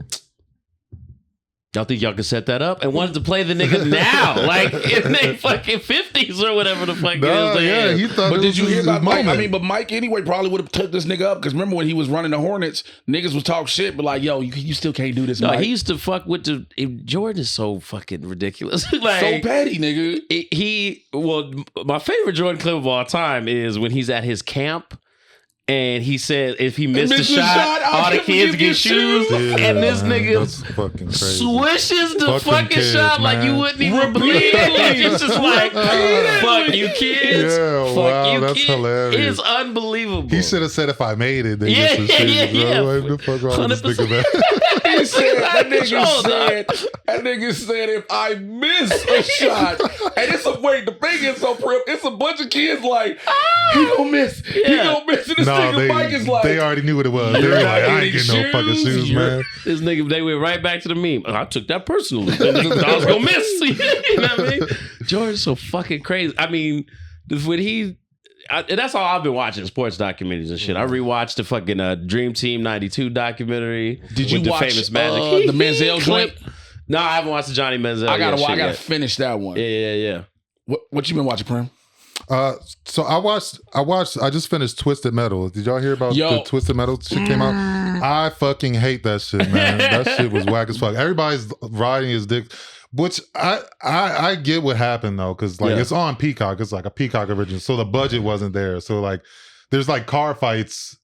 y'all think y'all can set that up? And wanted to play the nigga now, like in their fucking 50s or whatever the fuck it is. Yeah, he thought. But did you hear about Mike? I mean, but Mike anyway probably would have took this nigga up, because remember when he was running the Hornets, niggas was talk shit, but like, yo, you still can't do this. No, Mike. He used to fuck with Jordan is so fucking ridiculous. Like, so petty, nigga. My favorite Jordan clip of all time is when he's at his camp. And he said if he missed the shot, all the kids get shoes. Yeah, and this man, nigga that's fucking crazy. swishes the fucking kids, shot man. like you wouldn't even believe it. Like, it's just like, fuck you kids. Yeah, fuck wow, you that's kids. hilarious. It's unbelievable. He should have said if I made it, then Yeah, get some shoes, yeah. bro. Like, the fuck wrong with this 100%. nigga, man? He said, that Control, nigga said, if I miss a shot, and it's a wait, the thing is so Primm, it's a bunch of kids like, he gonna miss, he gonna miss, and this nigga Mike is like, they already knew what it was. They were like, I ain't getting no fucking shoes, man. This nigga, they went right back to the meme. I took that personally. I was gonna miss. You know what I mean? George's so fucking crazy. I mean, when that's all I've been watching, sports documentaries and shit. I rewatched the fucking Dream Team 92 documentary. Did you with watch the famous Magic? the Manziel clip? joint? No, I haven't watched the Johnny Manziel. I gotta yet. finish that one. Yeah. What you been watching, Primm? So I just finished Twisted Metal. Did y'all hear about the Twisted Metal shit came out? I fucking hate that shit, man. That shit was whack as fuck. Everybody's riding his dick. Which I get what happened though, because like it's on Peacock. It's like a Peacock original. So the budget wasn't there. So like there's like car fights.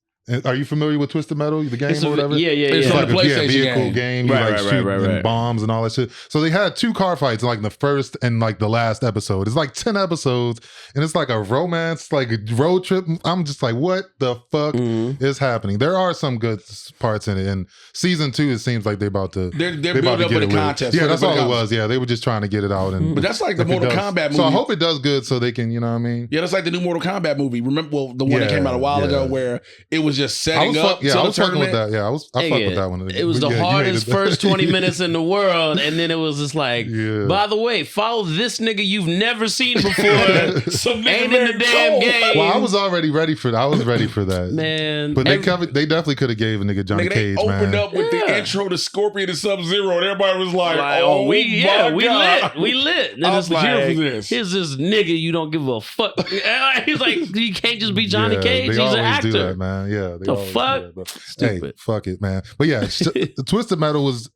Are you familiar with Twisted Metal, the game or whatever? Yeah. It's It's on like the a PlayStation vehicle game. You Right, like shoot right. bombs and all that shit. So they had 2 car fights in like the first and like the last episode. It's like 10 episodes and it's like a romance, like a road trip. I'm just like, what the fuck is happening? There are some good parts in it. And season 2, it seems like they're about to building up for the contest. Yeah, that's all it was. Yeah, they were just trying to get it out. And but that's like the Mortal Kombat movie. So I hope it does good so they can, you know what I mean? Yeah, that's like the new Mortal Kombat movie. Remember the one that came out a while ago where it was just setting up to I the was fucking with tournament? that. Yeah, I fucked with that one. It was the hardest first 20 minutes in the world, and then it was just like, by the way, follow this nigga you've never seen before. Some ain't in the damn game. Well, I was already ready for that. I was ready for that, man. But they definitely could have gave a nigga Johnny Cage, man. They opened up with the intro to Scorpion and Sub-Zero, and everybody was like, we lit. And then it's like, here for this. Here's this nigga you don't give a fuck. He's like, you can't just be Johnny Cage. He's an actor. Do that, man. Yeah, the fuck. Stupid. Hey, fuck it, man. But yeah, the Twisted Metal was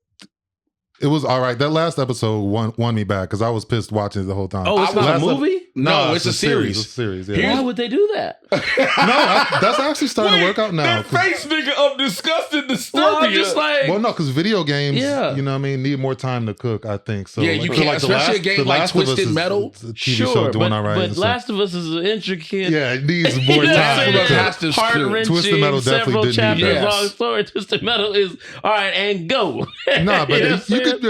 all right. That last episode won me back because I was pissed watching it the whole time. Oh, it's not a movie? No, it's a series. It's a series. Yeah. Why would they do that? That's actually starting to work out now. That face nigga of disgusted disturbia. Well, just like, because video games, you know what I mean, need more time to cook, I think. So yeah, you can't, especially a game like Twisted Metal. TV show doing all right. But Last of Us is intricate. Yeah, it needs more time. Heart-wrenching, Twisted Metal several definitely chapters didn't need long story. Twisted Metal is all right and go. Nah, but you could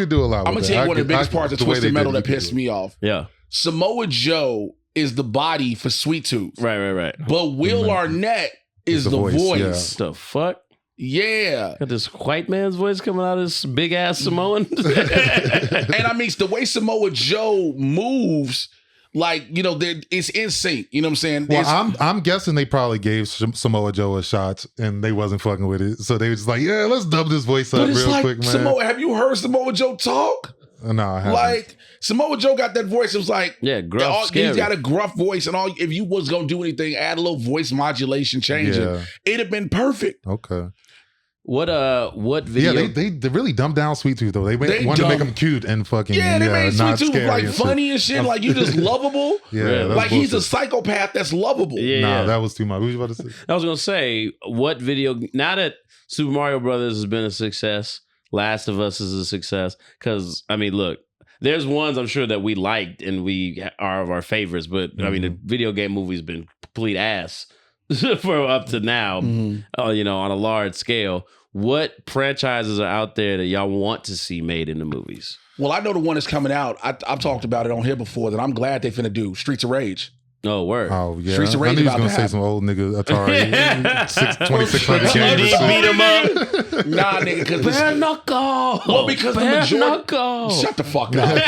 do a lot. I'm gonna tell you one of the biggest parts of Twisted Metal that pissed me off. Yeah, Samoa Joe is the body for Sweet Tooth. Right. But Will Arnett is the voice. The fuck? Yeah. Got this white man's voice coming out of this big ass Samoan. And I mean, the way Samoa Joe moves, like, you know, it's in sync. You know what I'm saying? Well, I'm guessing they probably gave Samoa Joe a shot and they wasn't fucking with it. So they were just like, yeah, let's dub this voice up real quick, man. Have you heard Samoa Joe talk? No, I haven't. Like, Samoa Joe got that voice. It was like, gruff, he's got a gruff voice, and if you was gonna do anything, add a little voice modulation, change it. It'd have been perfect. Okay. What video? Yeah, they really dumbed down Sweet Tooth though. They wanted to make him cute and fucking they made Sweet Tooth like and funny and shit. Like, you just lovable. Yeah, like he's a psychopath that's lovable. Nah, that was too much. What was you about to say? I was gonna say, what video? Now that Super Mario Brothers has been a success, Last of Us is a success. Because I mean, look, there's ones I'm sure that we liked and we are of our favorites, but I mean, the video game movie's been complete ass for up to now. You know, on a large scale. What franchises are out there that y'all want to see made into movies? Well, I know the one that's coming out. I've talked about it on here before that I'm glad they finna do Streets of Rage. Oh, word. Oh, yeah. Streets of Rage I knew he was about going to to say happen. some old nigga Atari 2600 games. Beat him up. Nah, nigga, because Bare knuckle. Well, because the majority. Knuckle. Shut the fuck up.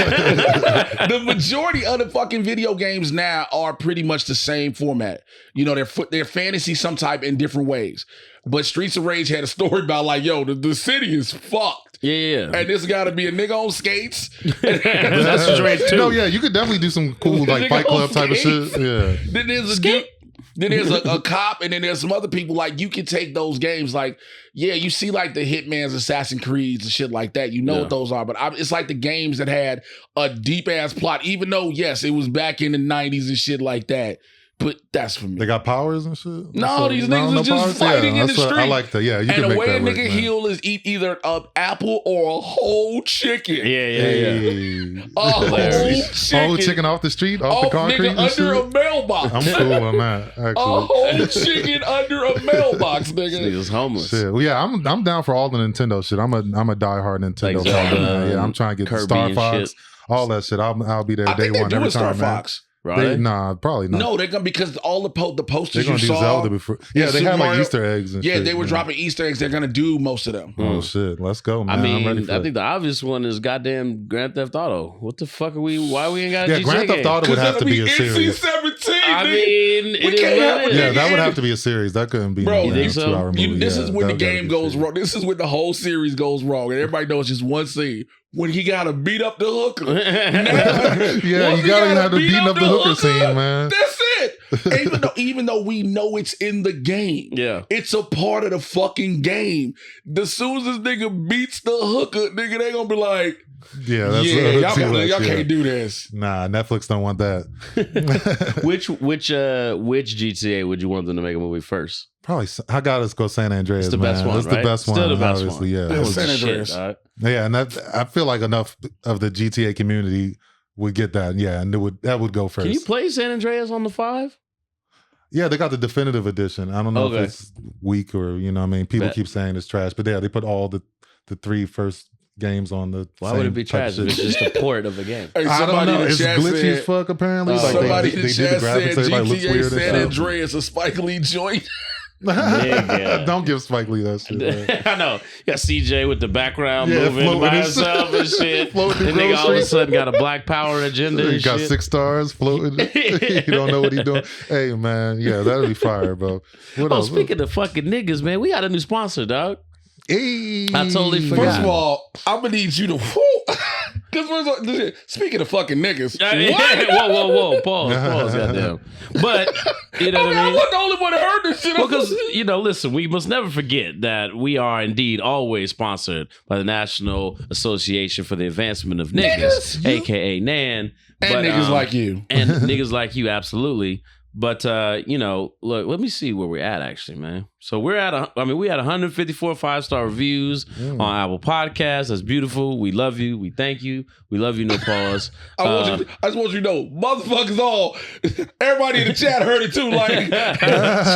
The majority of the fucking video games now are pretty much the same format. You know, they're fantasy some type in different ways. But Streets of Rage had a story about like, yo, the city is fucked. Yeah. And this got to be a nigga on skates. That's Streets of Rage too. No, yeah, you could definitely do some cool like Fight Club type of shit. Yeah. Then there's a cop, and then there's some other people. Like, you can take those games. Like, yeah, you see like the Hitman's, Assassin's Creeds, and shit like that. You know what those are. But it's like the games that had a deep ass plot. Even though, yes, it was back in the 90s and shit like that. But that's for me. They got powers and shit? No, these niggas is just fighting in the street. I like that. Yeah, you can and the make way that a work, nigga man. heal is eat either an apple or a whole chicken. Yeah. A whole chicken. Whole chicken off the street, off the concrete nigga, under a mailbox. I'm cool on that, actually. A whole chicken under a mailbox, nigga. Niggas homeless. Shit. Well, yeah, I'm down for all the Nintendo shit. I'm a diehard Nintendo fan. Yeah, I'm trying to get Kirby Star Fox, shit. all that shit. I'll be there I day think one they're every doing Star time, man. Fox. Right? Nah, probably not. No, they're gonna because all the posters They're gonna you do saw. Zelda before. Yeah, they Super had like Mario. Easter eggs and shit. Yeah, they were dropping Easter eggs. They're gonna do most of them. Oh shit, let's go, man. I mean, I'm ready for I think the obvious one is goddamn Grand Theft Auto. What the fuck are we? Why we ain't got a yeah, GTA Grand Theft game? Auto would have to be a series. NC-17. I mean, it is can't what have it a is. Yeah, that would have to be a series. That couldn't be Bro, no you think damn so? 2-hour movie. This is when the that would game be goes serious. wrong. This is when the whole series goes wrong, and everybody knows just one scene when he gotta beat up the hooker. Yeah, you gotta have the beating up the hooker scene, man. That's it. Even though we know it's in the game, Yeah. it's a part of the fucking game. As soon as this nigga beats the hooker, nigga, they gonna be like, Yeah, that's y'all too much, y'all yeah. can't do this. Nah, Netflix don't want that. Which GTA would you want them to make a movie first? Probably, I gotta go San Andreas. It's the man. best one, That's right? the best one. Still the best obviously, one. yeah. That was San Shit, Andreas. dog. Yeah, and I feel like enough of the GTA community would get that. Yeah, and that would go first. Can you play San Andreas on the 5? Yeah, they got the definitive edition. I don't know Okay. if it's weak or what I mean. People Bet. keep saying it's trash, but yeah, they put all the 3 first games on the. Why same would it be type of trash if it's shit. just a port of a game? Hey, I don't know. in the It's chat glitchy said- as fuck. Apparently, like somebody they in the did the chat graphics. said Everybody looks GTA weird San and stuff. Andreas a Spike Lee joint. Nigga. Don't give Spike Lee that shit. Man. I know. You got CJ with the background Yeah, moving floating by and himself and shit. Floating The through nigga Grove all of a Street. sudden got a black power agenda He and got shit. 6 stars floating. You don't know what he's doing. Hey man, yeah, that'll be fire, bro. What Oh, else? speaking of fucking niggas, man, we got a new sponsor, dog. Hey. I totally forgot. First of all, I'm gonna need you to because speaking of fucking niggas, what? Whoa. Pause, goddamn. But, you know what I I mean? wasn't the only one that heard this shit. Because, listen, we must never forget that we are indeed always sponsored by the National Association for the Advancement of Niggas, aka NAN. and niggas like you. And niggas like you, absolutely. But, look, let me see where we're at, actually, man. So we had 154 5-star reviews on Apple Podcasts. That's beautiful. We love you. We thank you. We love you, no pause. I just want you to know, motherfuckers all, everybody in the chat heard it too. Like, My bad.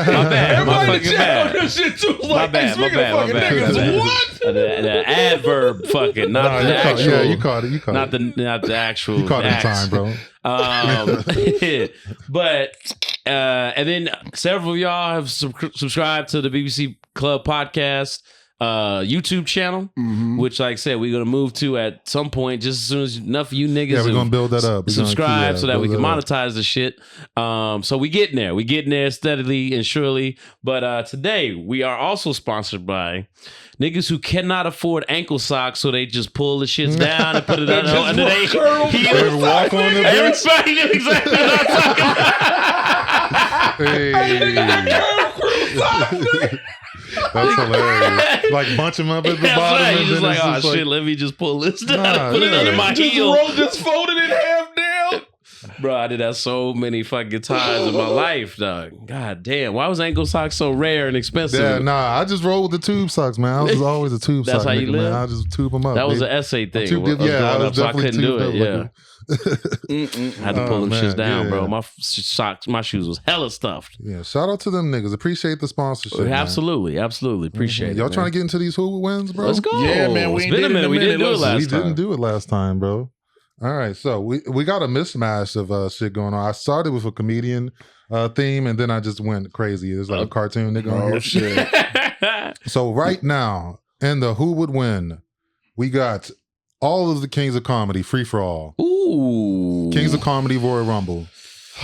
My everybody in the fucking chat heard bad. this shit too. My Like, bad. hey, speaking of fucking niggas, what? The adverb fucking, not the actual. Yeah, you caught it. You caught Not it. the actual. You caught it in acts. time, bro. But and then several of y'all have subscribed to the BBC Club podcast YouTube channel, which, like I said, we're gonna move to at some point. Just as soon as enough of you niggas, Yeah, we're gonna build that up. We're gonna subscribe so that we can build that up. monetize the shit. So we getting there. We getting there steadily and surely. But today we are also sponsored by niggas who cannot afford ankle socks, so they just pull the shits down and put it under their They walk on the bitch. Everybody knew exactly what I'm talking about. Hey. That's hilarious. Like bunch them up at the That's bottom. right. And You just then like, it's oh just shit, let me just pull this down Nah, and put it yeah. under my heel. Just folded in half down. Bro, I did that so many fucking times in my life, dog. God damn. Why was ankle socks so rare and expensive? Yeah, nah, I just roll with the tube socks, man. I was always a tube That's sock how you nigga, live? man. I just tube them up. That was baby. an essay thing. Tube dip- I was yeah, growing I was up, so I definitely couldn't do it. tubed Yeah. up I had to pull them man, shits down, yeah. bro. My socks, my shoes was hella stuffed. Yeah, shout out to them niggas. Appreciate the sponsorship. man. Absolutely. Appreciate it. Y'all man. trying to get into these who wins, bro? Let's go. Yeah, man, we It's been a did it in minute. a We didn't minute. do it last We time. didn't do it last time, bro. All right, so we got a mismatch of shit going on. I started with a comedian theme, and then I just went crazy. There's like a cartoon nigga on here. Shit. So right now, in the Who Would Win, we got all of the Kings of Comedy, free for all. Ooh. Kings of Comedy, Royal Rumble.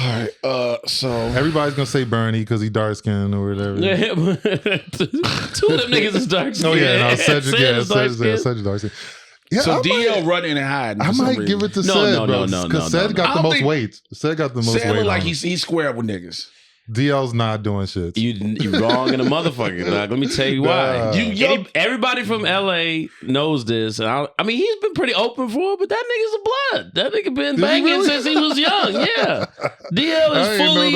All right. So Everybody's gonna say Bernie because he dark skinned or whatever. Two of them niggas is dark skin. Oh yeah, no, Cedric, Cedric's dark skin. Cedric dark skin. Yeah, so I DL might- running and hiding. I for some might reason. give it to No, Ced, no, bro. no, Because Ced I got the don't most think- weight. Ced got the most Ced weight. look like on him. he's square up with niggas. DL's not doing shit. You wrong in a motherfucker, dog. Let me tell you why. Everybody from LA knows this. And I mean, he's been pretty open for it, but that nigga's a blood. That nigga been banging since he was young. Yeah. DL is fully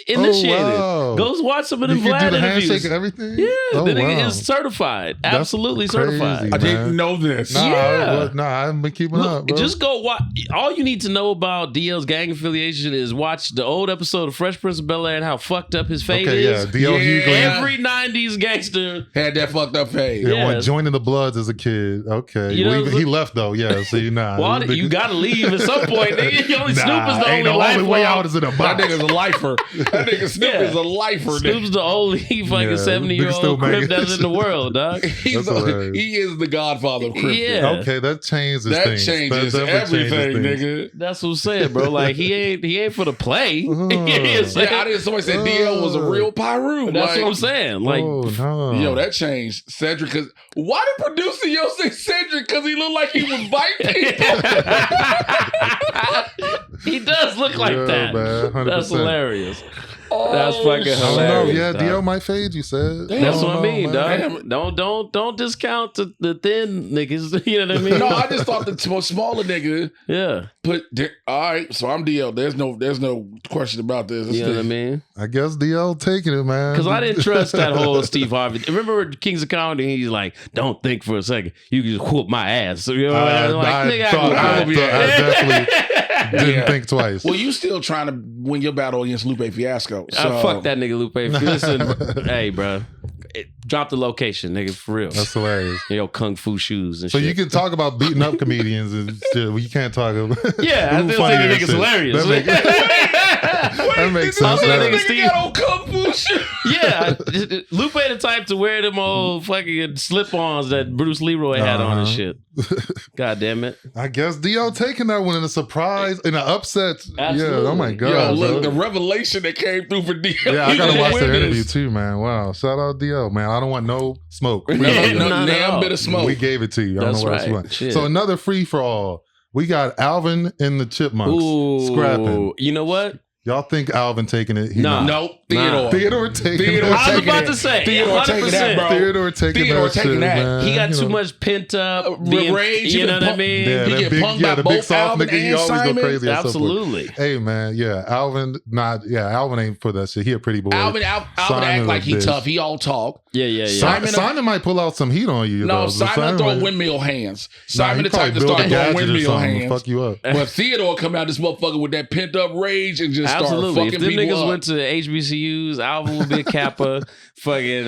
initiated. Oh, wow. Go watch some of the Vlad interviews. Handshake and everything? Yeah, the nigga is certified. Absolutely certified. I didn't know this. Nah, I haven't been keeping up, bro. Just go watch. All you need to know about DL's gang affiliation is watch the old episode of Fresh Prince of Bel-Air and how fucked up his fade is. DL Hughley. Every 90s gangster had that fucked up fade. Yeah, joining the Bloods as a kid. Okay. He left though. Yeah, so you're not. Well, you gotta leave at some point, nigga. Snoop is the only way out is in a box. That nigga's a lifer. That nigga Snoop is a lifer. Snoop's the only fucking 70-year-old Crip that's in the world, dog. He is the godfather of Crip. Yeah. Okay, that changes things. That changes everything, nigga. That's what I'm saying, bro. Like he ain't for the play. Somebody said DL was a real Pyru. That's what I'm saying. Like, yo, that changed Cedric. Cause why did producer Yo say Cedric? Because he looked like he was biting people. He does look like that. Man, that's hilarious. That's fucking hilarious. I don't know. Yeah, DL might fade. You said. That's what I mean, dog. Don't discount the thin niggas. You know what I mean? No, I just thought the smaller nigga. Yeah. All right, so I'm DL. There's no question about this. You know what I mean? I guess DL taking it, man. Because I didn't trust that whole Steve Harvey. Remember Kings of Comedy? He's like, don't think for a second. You can just whoop my ass. So, you know, I definitely didn't think twice. Well, you still trying to win your battle against Lupe Fiasco. So. Fuck that nigga Lupe. Listen, hey, bro. Drop the location, nigga, for real. That's hilarious. Yo, kung fu shoes and so shit. So you can talk about beating up comedians and shit. Well, you can't talk about... Yeah, I still think the nigga's hilarious. That makes sense. Nigga got on kung fu shoes. Yeah, Lupe the type to wear them old fucking slip-ons that Bruce Leroy had on and shit. God damn it. I guess DL taking that one in a surprise, in an upset. Absolutely. Yeah, oh my God. Yo, look, the revelation that came through for DL. Yeah, I gotta watch that interview too, man. Wow. Shout out DL, man. I don't want no smoke. No damn bit of smoke. We gave it to you. I don't know what else you want. Shit. So another free for all. We got Alvin and the Chipmunks scrapping. You know what? Y'all think Alvin taking it? Nope. Theodore taking it. I was about to say, Theodore taking that, bro. Theodore taking that. Man. He got too much pent up rage. You know what I mean? Yeah, he get punked by both Alvin and he always Simon. go crazy. Absolutely. Hey man, Alvin ain't for that shit. He a pretty boy. Alvin act like he tough. He all talk. Yeah. Simon might pull out some heat on you. No, Simon throw windmill hands. Simon the type to start throwing windmill hands. Fuck you up. But Theodore come out this motherfucker with that pent up rage and just start fucking if them people niggas up. went to Alvin would be a Kappa. Fucking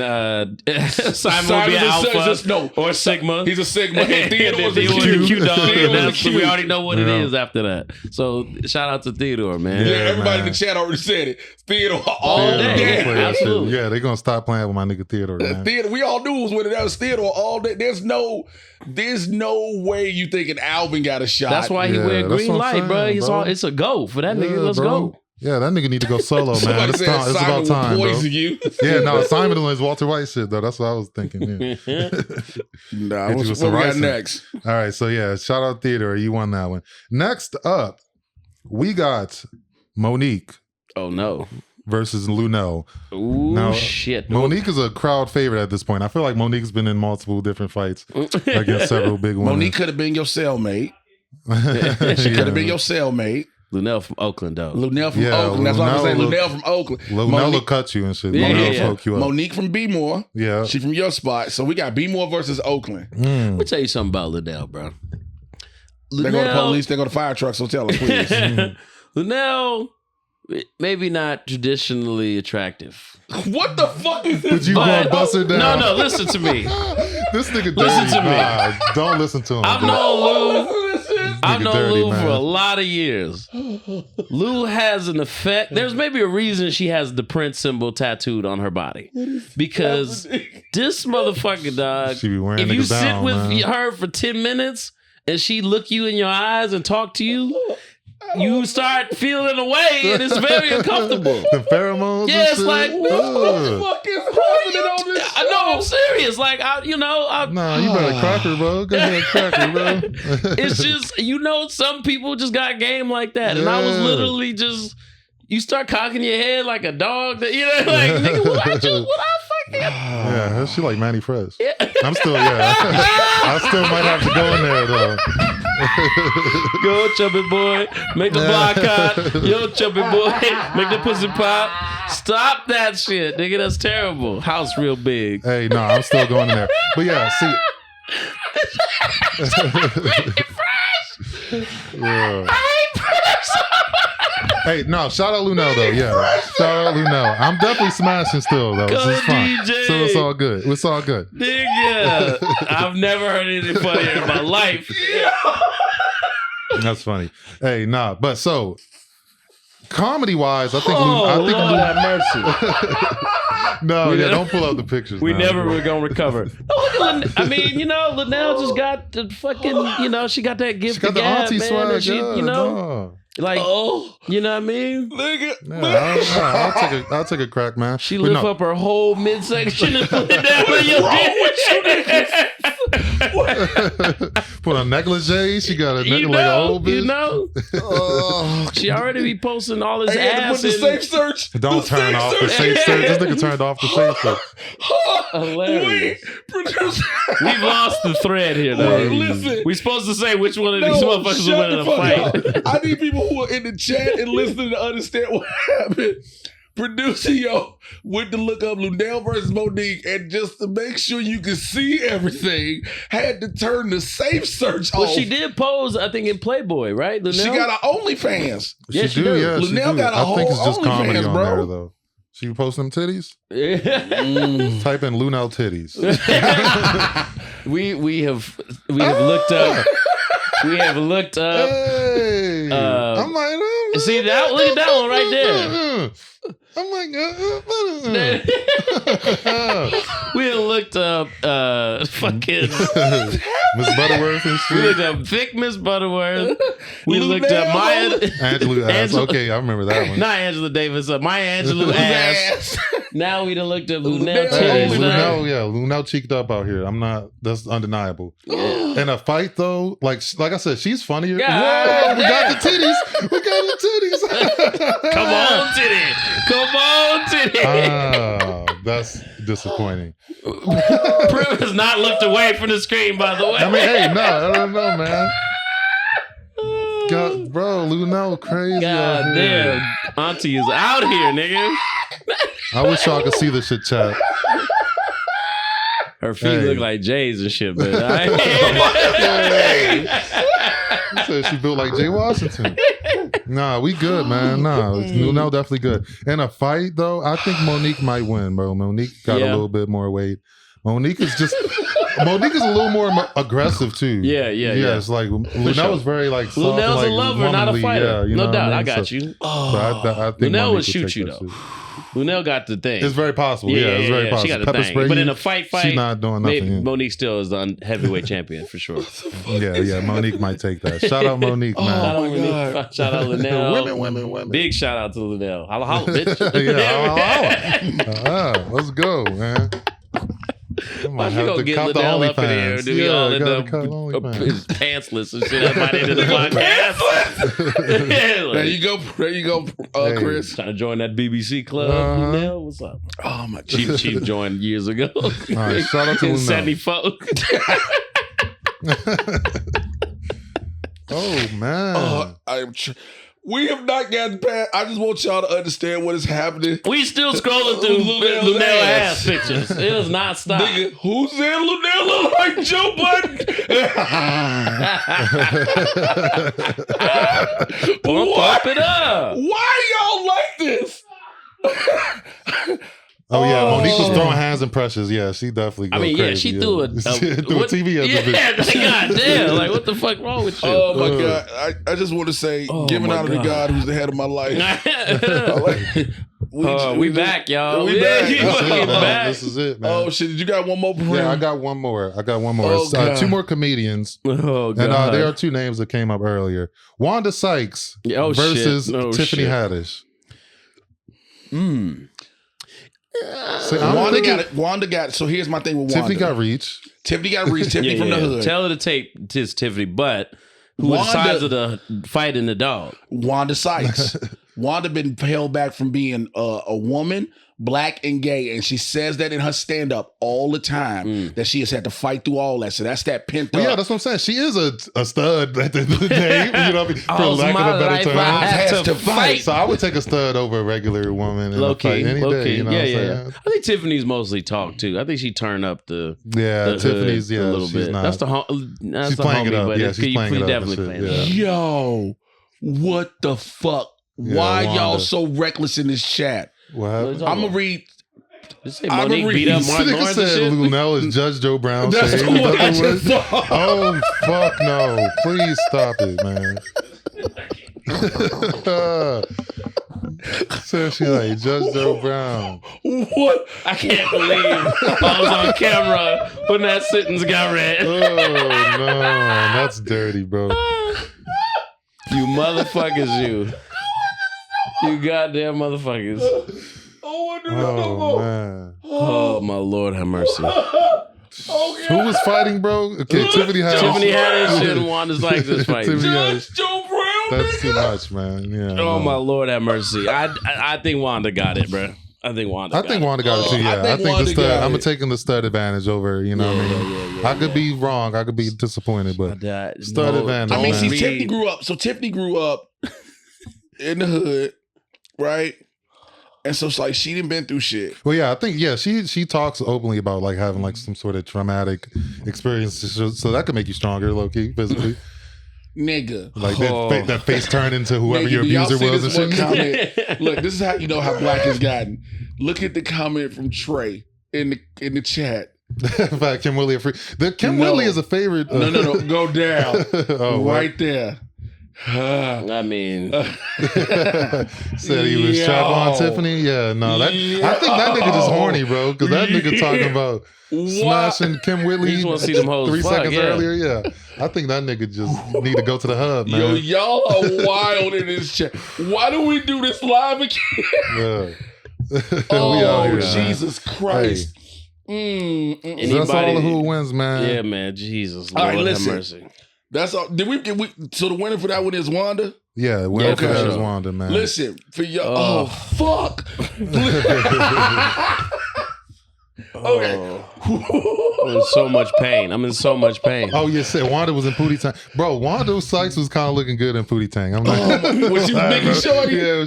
Simon would be an Alpha or Sigma. He's a Sigma. And Theodore's a Q dog. We already know what it is after that. So shout out to Theodore, man. Yeah, everybody in the chat already said it. Theodore all day. Absolutely. Yeah, they're gonna stop playing with my nigga Theodore. Man. Theodore, we all knew it was with it. That was Theodore all day. There's no way you thinking Alvin got a shot. That's why he wear green light, bro. It's a go for that nigga. Let's go. Yeah, that nigga need to go solo, man. It's about time, bro. Yeah, no, Simon is Walter White shit, though. That's what I was thinking. Yeah. Nah, what we got next? All right, so yeah, shout out Theodore. You won that one. Next up, we got Monique. Oh, no. Versus Lunel. Ooh, now, shit. Monique is a crowd favorite at this point. I feel like Monique's been in multiple different fights against several big ones. Monique could have been your cellmate. She could have been your cellmate. Lunel from Oakland, though. Lunel from Oakland. That's what I'm saying. Lunel from Oakland. Lunel will cut you and shit. Lunel will fuck you up. Monique from B-More. Yeah. She from your spot. So we got B-More versus Oakland. Let me tell you something about Lunel, bro. They go to police. They go to fire trucks. So tell us, please. Lunel, maybe not traditionally attractive. What the fuck is this? Did you go and bust it down? No, listen to me. This nigga listen to me. Don't listen to him. I've known Lou for a lot of years. Lou has an effect. There's maybe a reason she has the Prince symbol tattooed on her body. Because this motherfucker, dog, she be wearing if you sit down, with man. her for 10 minutes and she look you in your eyes and talk to you, you start feeling away and it's very uncomfortable. The pheromones. Yeah, it's like, what the fuck is happening on this show? I know, I'm serious. Like, Nah, you better crack her, bro. Go ahead, crack her, bro. It's just, some people just got game like that. And I was literally just, you start cocking your head like a dog. That, you know, like nigga, what I fucking? Yeah, she like Manny Fresh. Yeah. I'm still, I still might have to go in there though. Go, chubby boy, make the block hot. Yo, chubby boy, make the pussy pop. Stop that shit, nigga. That's terrible. House real big. Hey, no, I'm still going in there. But yeah, see. Yeah. Hey, no, shout out Lunel though. Yeah, shout out Lunel. I'm definitely smashing still though. Go This is fine. DJ. So it's all good. It's all good. Nigga, I've never heard anything funnier in my life. That's funny. Hey, nah, but so comedy wise, I think Lord have mercy. Don't pull out the pictures. We now, never bro. were gonna recover. Oh, look at I mean, Linnell just got the fucking, she got that gift. She got the gab, auntie man, swag. that she, No. like, you know what I mean? Nigga. Yeah, I'll take a crack, man. She lift up her whole midsection and put it down on your dick. Put on negligee. She got a necklace like a whole bitch. She already be posting all his Hey, ass. put the safe search. Don't turn off the safe search. This nigga turned off the safe search. Hilarious. Producer. We've lost the thread here, though. Hey, listen. We're supposed to say which one of these motherfuckers will win in a fight. I need people who are in the chat and listening to understand what happened. Producer, went to look up Lunel versus Monique, and just to make sure you can see everything, had to turn the safe search off. Well, she did pose, I think, in Playboy, right? Lunel? She got her OnlyFans. Yeah, she do. Yeah, Lunel got a I whole think it's just comedy OnlyFans, on bro. there, though. She posting them titties? Yeah. Type in Lunel titties. we have looked up. We have looked up. Hey, I'm like, see that? Look at that one right there. I'm like, We have looked up fucking Miss Butterworth and we shit. looked up thick Miss Butterworth. We looked up Maya Angela ass. Okay, I remember that one. not Angela Davis, Maya Angelou ass. Now we done looked up Lunel Hey, titties. Lunel cheeked up out here. That's undeniable. In a fight though, like I said, she's funnier. God Whoa, we got the titties. We got the titties. Come on, titty. Come on, titty. That's disappointing. Primm has not looked away from the screen, by the way. I mean, hey, no, I don't know, man. God, bro, Lunel crazy. God out here. damn. Auntie is out here, nigga. I wish y'all could see the shit chat. Her feet look like Jay's and shit, but He said she built like Jay Washington. Nah, we good, man. Nah, Lunel definitely good. In a fight, though, I think Monique might win, bro. Monique got a little bit more weight. Monique is a little more aggressive too. Yeah. It's like Lunel was very like soft, Lunel's like, a lover, not a fighter. Yeah, no doubt. I mean? got you. I think Lunel Monique would shoot take you, that though. shit. Lunel got the thing. It's very possible. It's very possible. She got the Pepper thing. spray But you, in a fight, she's not doing nothing. maybe Monique still is the heavyweight champion for sure. Yeah. Monique might take that. Shout out Monique, man. Shout out Monique. Shout out Lunel. Women. Big shout out to Lunel. Holla, holla, bitch. Let's go, man. I might Why have to get cop the Lunel up in here? OnlyFans. Do we all end up OnlyFans. pantsless and shit? That's my end of the podcast. There you go, Chris. Trying to join that BBC club. Lunel, what's up? Oh my Chief joined years ago. All right, shout out to In Lunel. 74. Oh man. We have not gotten past. I just want y'all to understand what is happening. We still scrolling through Lunel's Lunel ass. ass pictures. It does not stop. Nigga, who said Lunel look like Joe Budden? Pump it up. Why y'all like this? Oh yeah, Monique was throwing hands and pressures. Yeah, she definitely. I mean, crazy, she threw a TV at the bitch. Yeah, like, God damn, like what the fuck wrong with you? Oh my God. I just want to say, giving my out to the God who's the head of my life. We back, y'all. We back. Back. This is it, man. Oh shit, did you got one more? Yeah, I got one more. Oh, God. Two more comedians. Oh, God. And there are two names that came up earlier. Wanda Sykes versus Tiffany Haddish. So Wanda got. So here's my thing with Wanda. Tiffany got reach. Tiffany from the hood. Tell her to take this Tiffany, but who Wanda- decides of the fight in the dog? Wanda Sykes. Wanda been held back from being a woman, black and gay, and she says that in her stand-up all the time, that she has had to fight through all that. So that's that pent up. Yeah, that's what I'm saying. She is a stud at the end of the day. You know, for lack of a better term. I have to fight. So I would take a stud over a regular woman in a fight any day. You know what I'm saying? I think Tiffany's mostly talk too. I think she turned up the Tiffany's a little bit. Not. That's She's playing it up. But she's playing it up. Definitely playing it up. Yo, what the fuck? Why Wanda. y'all so reckless in this chat? What? I'm gonna read. Monique beat up Martin Lawrence and shit. Lunel is Judge Joe Brown. That's what I just thought. Oh fuck no! Please stop it, man. So she like Judge Joe Brown. What? I can't believe I was on camera when that sentence got read. Oh no, that's dirty, bro. You motherfuckers, you. You goddamn motherfuckers. Oh man. Oh my Lord, have mercy. Who was fighting, bro? Okay, Tiffany had his shit and Wanda's like this fight. Judge Joe Brown. That's too much, man. Yeah. Oh my Lord, have mercy. I think Wanda got it, bro. I think Wanda got it too. Yeah, I think the stud. I'm taking the stud advantage over. You know what I mean? Yeah, I could be wrong. I could be disappointed, but stud advantage. I mean, man. see, Tiffany grew up. So Tiffany grew up in the hood, right? And so it's like she didn't been through shit. Well, yeah, I think she talks openly about like having like some sort of traumatic experiences, so that could make you stronger, low key, physically. Nigga, like that face turn into whoever your abuser was and shit. Comment? Look, this is how you know how black has gotten. Look at the comment from Trey in the chat. About Kim Willie, Kim Willie is a favorite. No, go down. Right there. I mean, said he was strap on Tiffany. Yeah, no, I think that nigga just horny, bro. Because that nigga talking about smashing Kim Whitley. You just want to see them hoes 3 seconds earlier. Yeah, I think that nigga just need to go to the hub, man. Yo, y'all are wild in this chat. Why do we do this live again? Yeah. Oh, Jesus Christ. Hey. That's all who wins, man. Yeah, man. Jesus, Lord, all right, listen. have mercy. That's all. Did we? So the winner for that one is Wanda. Yeah, the winner for that is Wanda, man. Listen for y'all. Oh fuck. Okay. I'm in so much pain. Oh, yeah, said Wanda was in Pootie Tang. Bro, Wanda Sykes was kind of looking good in Pootie Tang. I'm like, was she big shorty? Yeah,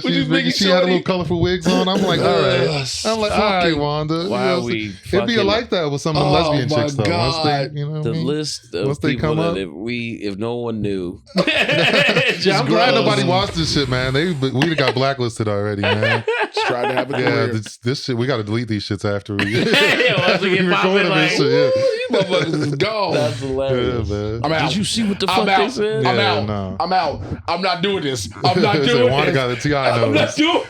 she had a little colorful wigs on. I'm like, all right. I'm like, all right, Wanda. Why are we it'd be like that with some of the lesbian chicks, though. God. Once they, you know the list of once they people come that up, if no one knew. I'm glad nobody watched this shit, man. We got blacklisted already, man. Just tried to have a career. This shit, we got to delete these shits after we once we get popping, like, shit, yeah. You motherfuckers is gone. That's hilarious. Yeah, man. I'm out. Did you see what the fuck they said? I'm out. No. I'm out. I'm not doing this. I'm not doing this. Wanda got a T.I. I'm not nose. doing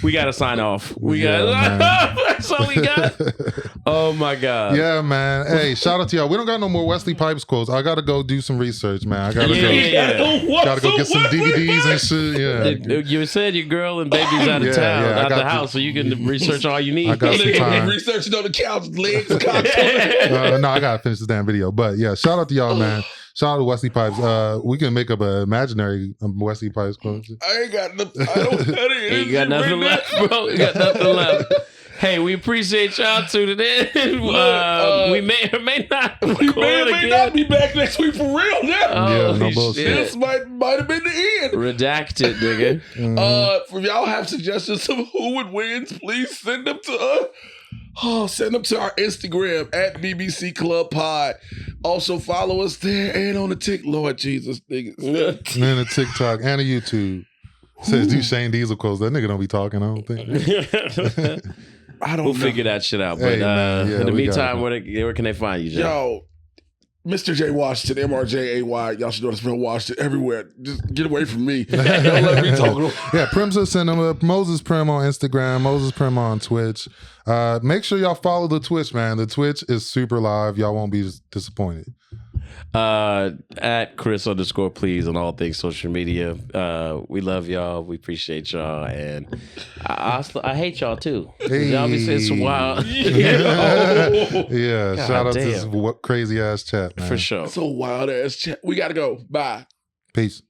We got to sign off. That's all we got. Oh my God. Yeah, man. Hey, shout out to y'all. We don't got no more Wesley Pipes quotes. I got to go do some research, man. I got to go. Got to go get some DVDs and shit. Yeah. You said your girl and baby's out of town, out the house, so you can research all you need. I got some time. Researching on the couch, legs, cock. No, I gotta finish this damn video. But yeah, shout out to y'all, man. Shout out to Wesley Pipes. We can make up an imaginary Wesley Pipes quote. I ain't got nothing. I don't got it. You got nothing left, bro. You got nothing left. Hey, we appreciate y'all tuning in. We may or may not. We may or may not be back next week for real now. Yeah, no bullshit. This might have been the end. Redacted, nigga. If y'all have suggestions of who would win, please send them to us. Send them to our Instagram at BBC Club Pod. Also follow us there and on the TikTok. Lord Jesus, niggas. And then a TikTok and a YouTube. Says do Shane Diesel quotes. That nigga don't be talking, I don't think. I don't know. We'll figure that shit out. But in the meantime, where can they find you, Jay? Yo, Mr. J Washington, MRJAY. Y'all should know this man Washington everywhere. Just get away from me. Don't let me talk. Yeah, Primm's a cinema. Moses Primm on Instagram. Moses Primm on Twitch. Make sure y'all follow the Twitch, man. The Twitch is super live. Y'all won't be disappointed. At Chris_please on all things social media. We love y'all. We appreciate y'all, and I hate y'all too. Hey. Y'all be saying some wild. Yeah, shout out to this crazy ass chat, man. For sure. So wild ass chat. We gotta go. Bye. Peace.